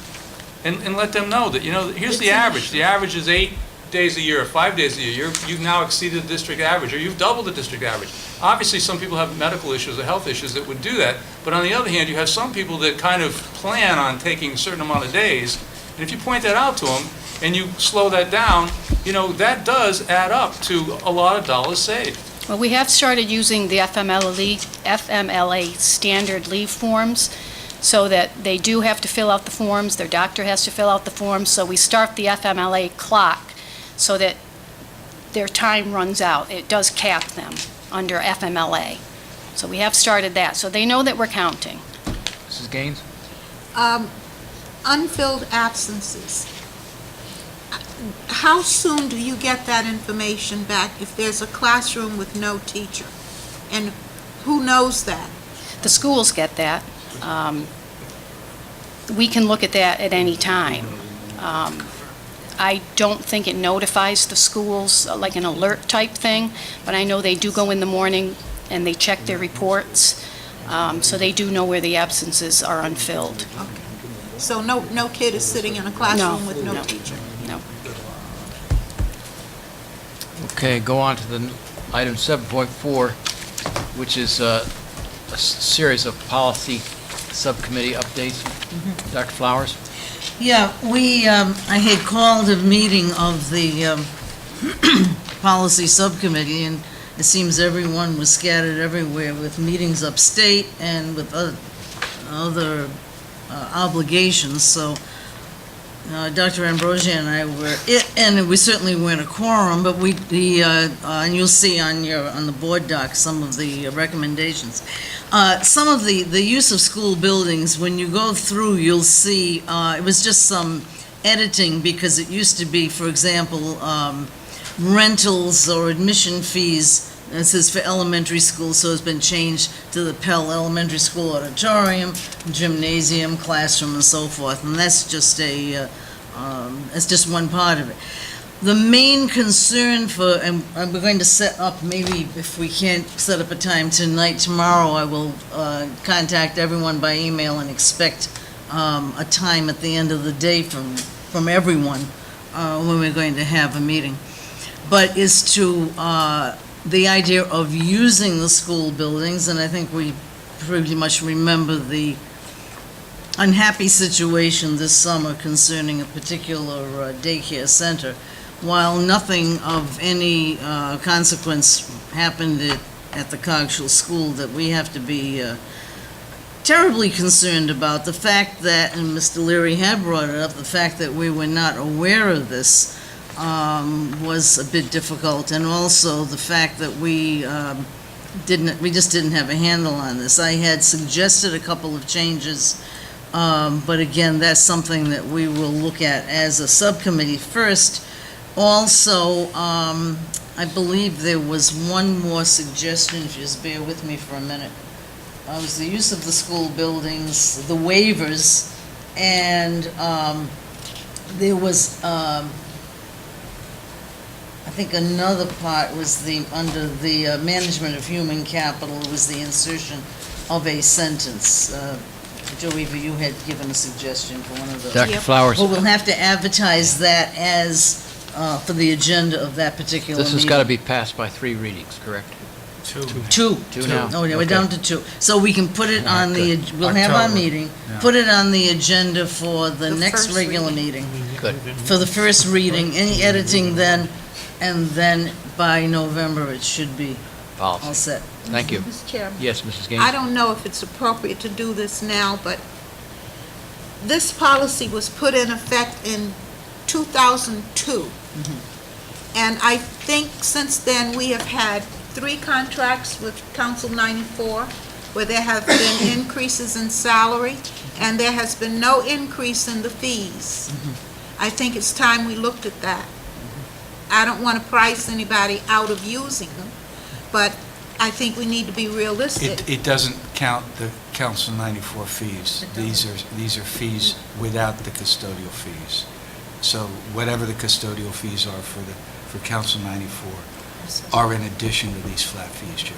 and let them know that, here's the average. The average is 8 days a year, 5 days a year. You've now exceeded the district average, or you've doubled the district average. Obviously, some people have medical issues or health issues that would do that, but on the other hand, you have some people that kind of plan on taking a certain amount of days, and if you point that out to them, and you slow that down, that does add up to a lot of dollars saved. Well, we have started using the FMLA standard leave forms, so that they do have to fill out the forms, their doctor has to fill out the forms, so we start the FMLA clock so that their time runs out. It does cap them under FMLA. So we have started that, so they know that we're counting. Mrs. Gaines? Unfilled absences. How soon do you get that information back if there's a classroom with no teacher? And who knows that? The schools get that. We can look at that at any time. I don't think it notifies the schools like an alert type thing, but I know they do go in the morning and they check their reports, so they do know where the absences are unfilled. So no kid is sitting in a classroom with no teacher? No. Okay, go on to the item 7.4, which is a series of policy subcommittee updates. Dr. Flowers? Yeah, I had called a meeting of the policy subcommittee, and it seems everyone was scattered everywhere with meetings upstate and with other obligations, so Dr. Ambrosia and I were, and we certainly weren't a quorum, but and you'll see on the board doc some of the recommendations. Some of the use of school buildings, when you go through, you'll see, it was just some editing, because it used to be, for example, rentals or admission fees. This is for elementary school, so it's been changed to the Pell Elementary School auditorium, gymnasium, classroom, and so forth. And that's just that's just one part of it. The main concern and we're going to set up, maybe if we can't set up a time tonight, tomorrow I will contact everyone by email and expect a time at the end of the day from everyone when we're going to have a meeting. But is to the idea of using the school buildings, and I think we pretty much remember the unhappy situation this summer concerning a particular daycare center. While nothing of any consequence happened at the Coggeshall School that we have to be terribly concerned about, the fact that, and Mr. Leary had brought it up, the fact that we were not aware of this was a bit difficult, and also the fact that we just didn't have a handle on this. I had suggested a couple of changes, but again, that's something that we will look at as a subcommittee first. Also, I believe there was one more suggestion, if you just bear with me for a minute. It was the use of the school buildings, the waivers, and there was, I think another part was under the management of human capital, was the insertion of a sentence. Joe Weaver, you had given a suggestion for one of those. Dr. Flowers. Well, we'll have to advertise that as, for the agenda of that particular This meeting. has got to be passed by 3 readings, correct? Two. Two now? Oh, yeah, we're Okay. down to 2. So we can put it on the, we'll have our October. meeting, Yeah. put it on the agenda for the The next first regular reading. meeting, Good. for the first reading, any editing then, and then by November it should be all Policy. set. Thank you. Mr. Chairman. Yes, Mrs. Gaines? I don't know if it's appropriate to do this now, but this policy was put in effect in 2002. And I think since then, we have had 3 contracts with Council 94, where there have been increases in salary, and there has been no increase in the fees. I think it's time we looked at that. I don't want to price anybody out of using them, but I think we need to be realistic. It doesn't count the Council 94 fees. These are fees without the custodial fees. So whatever the custodial fees are for Council 94 are in addition to these flat fees, Joe.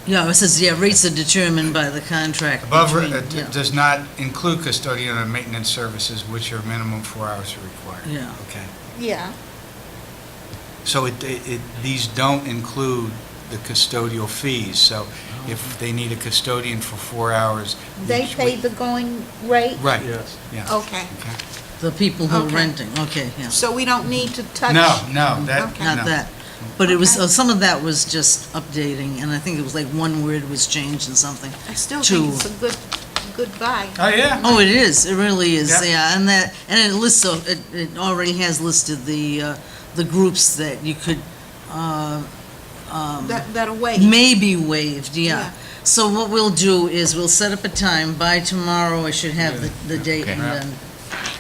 Yeah, it says, yeah, rates are determined by the contract. Above, between- it yeah. does not include custodian and maintenance services, which are minimum 4 hours required. Yeah. Okay. Yeah. So these don't include the custodial fees. So if they need a custodian for 4 hours. They each pay week- the going rate? Right. Yes. Yeah. Okay. Okay. The people who are Okay. renting, okay, yeah. So we don't need to touch? No, that, Okay. Not no. that. But it was, Okay. some of that was just updating, and I think it was like one word was changed and something. I still to- think it's a good buy. Oh, yeah. Oh, it is, it really is, Yeah. yeah, and it lists, it already has listed the groups that you could, That'll wait. maybe waived, yeah. Yeah. So what we'll do is, we'll set up a time, by tomorrow I should have the date, and Okay. then,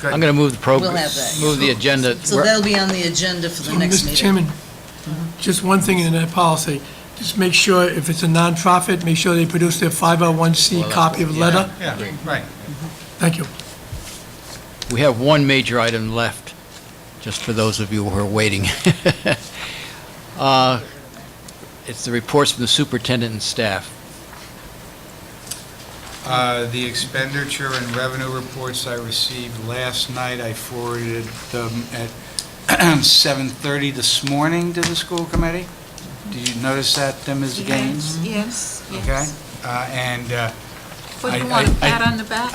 Good. I'm going to move the program, We'll have that. move the agenda. so that'll be on the agenda for the So, next Mr. meeting. Chairman, just one thing in that policy, just make sure if it's a nonprofit, make sure they produce their 501c Well, copy of the letter. Yeah, right. Thank you. We have one major item left, just for those of you who are waiting. It's the reports from the superintendent and staff. The expenditure and revenue reports I received last night, I forwarded them at 7:30 this morning to the school committee. Did you notice that, Ms. Gaines? Yes, Okay? yes. And What, you I- want a I- pat on the back?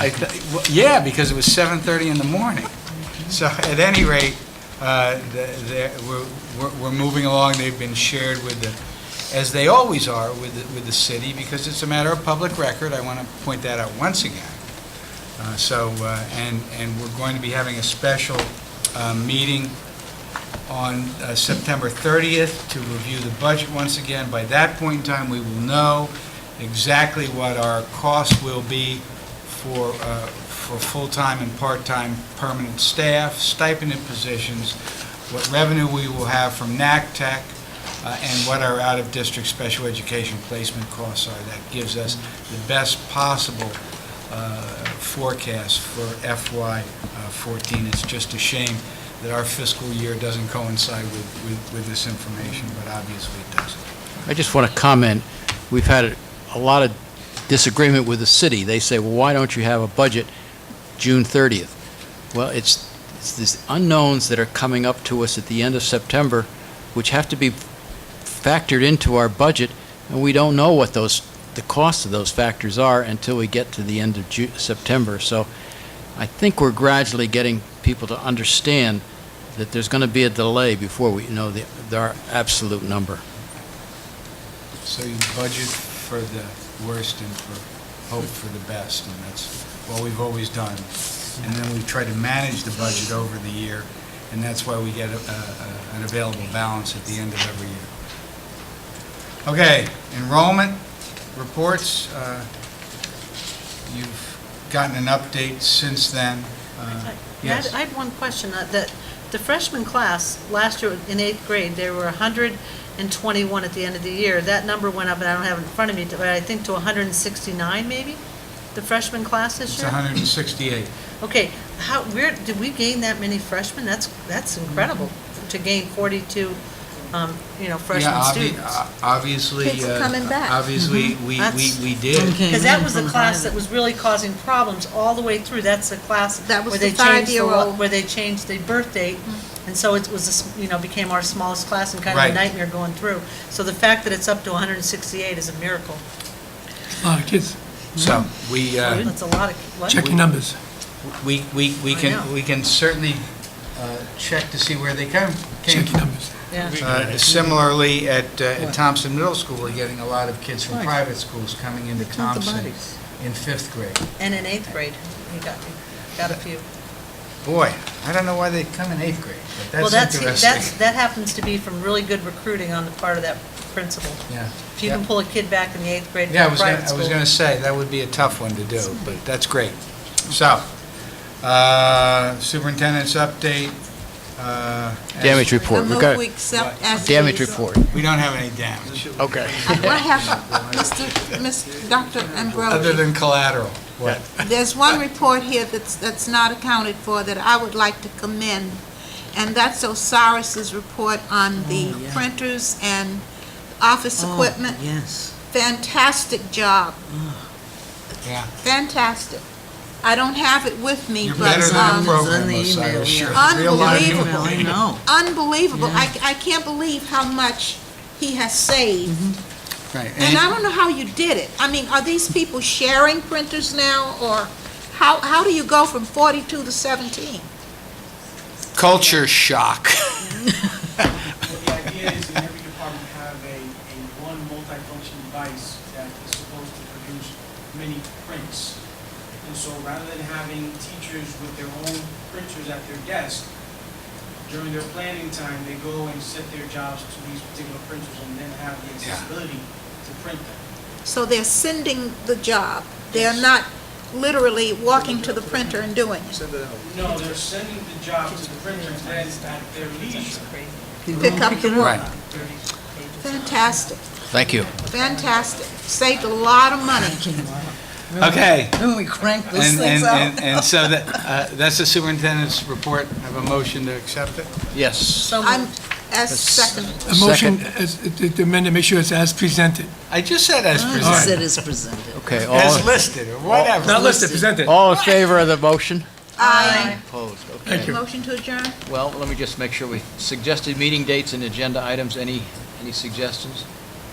well, yeah, because it was 7:30 in the morning. So at any rate, we're moving along. They've been shared with the, as they always are, with the city, because it's a matter of public record. I want to point that out once again. And we're going to be having a special meeting on September 30th to review the budget once again. By that point in time, we will know exactly what our cost will be for full-time and part-time permanent staff, stipended positions, what revenue we will have from NACTech, and what our out-of-district special education placement costs are. That gives us the best possible forecast for FY14. It's just a shame that our fiscal year doesn't coincide with this information, but obviously it doesn't. I just want to comment, we've had a lot of disagreement with the city. They say, well, why don't you have a budget June 30th? Well, it's these unknowns that are coming up to us at the end of September, which have to be factored into our budget, and we don't know what the cost of those factors are until we get to the end of September. So I think we're gradually getting people to understand that there's going to be a delay before we know our absolute number. So you budget for the worst and hope for the best, and that's what we've always done. And then we try to manage the budget over the year and that's why we get an available balance at the end of every year. Okay, enrollment reports. You've gotten an update since then. Yes. I had one question. That the freshman class, last year in 8th grade, there were 121 at the end of the year. That number went up, and I don't have it in front of me, but I think to 169 maybe, the freshman class this It's year? 168. Okay, where, did we gain that many freshmen? That's incredible, to gain 42, freshman students. Obviously, Kids are coming back. obviously, That's- we did. Because that was the class that was really causing problems all the way through. That's the class That was where the they changed the, 5-year-old. where they changed the birth date, and so it was, became our smallest class and kind of a Right. nightmare going through. So the fact that it's up to 168 is a miracle. A lot of kids. So, we, That's a lot of, what? Check your numbers. we I can certainly check to see where they came Check your from. numbers. Yeah. Similarly, at Thompson Middle School, we're getting a lot of kids from private schools coming into Thompson in 5th grade. And in 8th grade, we got a few. Boy, I don't know why they come in 8th grade, but Well, that's interesting. that happens to be from really good recruiting on the part of that principal. Yeah. If you can pull a kid back in the 8th grade Yeah, I from was private gonna, I school. was gonna say, that would be a tough one to do, but that's great. So, superintendent's update. Damage report. I We've move got we accept as damage is. report. We don't have any damage. Okay. I have, Dr. Other Ambrosi, than collateral. What? there's one report here that's not accounted for that I would like to commend, and that's Osiris's report on the printers and office equipment. Yes. Fantastic job, Yeah. fantastic. I don't have it with me, You're but, better than a It's in program, the email, Osiris. yeah. Sure. Real live Unbelievable. I know. unbelievable. Yeah. I can't believe how much he has saved. Right. And I don't know how you did it. I mean, are these people sharing printers now, or how do you go from 42 to 17? Culture shock. Well, the idea is in every department have a one multifunction device that is supposed to produce many prints. And so rather than having teachers with their own printers at their desk, during their planning time, they go and set their jobs to these particular printers and then have the accessibility to print them. So they're sending the job. They're not literally walking to the printer and doing it. No, they're sending the job to the printers, then at their leisure. Pick up the Right. work. Fantastic, Thank you. fantastic. Saved a lot of money. Okay. When we crank those And, things and, out. and so that's the superintendent's report. Have a motion to accept it? Yes. So I'm, as second. A motion to amend to make sure it's as presented. I just said as I presented. said it's presented. Okay, As all, listed, or whatever. Not listed, presented. all in favor of the motion? Aye. Opposed? Thank Okay. you. Motion to adjourn? Well, let me just make sure we, suggested meeting dates and agenda items, any suggestions?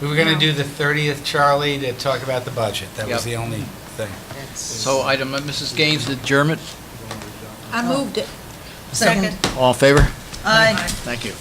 We were gonna do the 30th, Charlie, to talk about the budget. That was Yep. the only thing. So item, Mrs. Gaines, adjournment, I moved it. Second. all in favor? Aye. Thank you.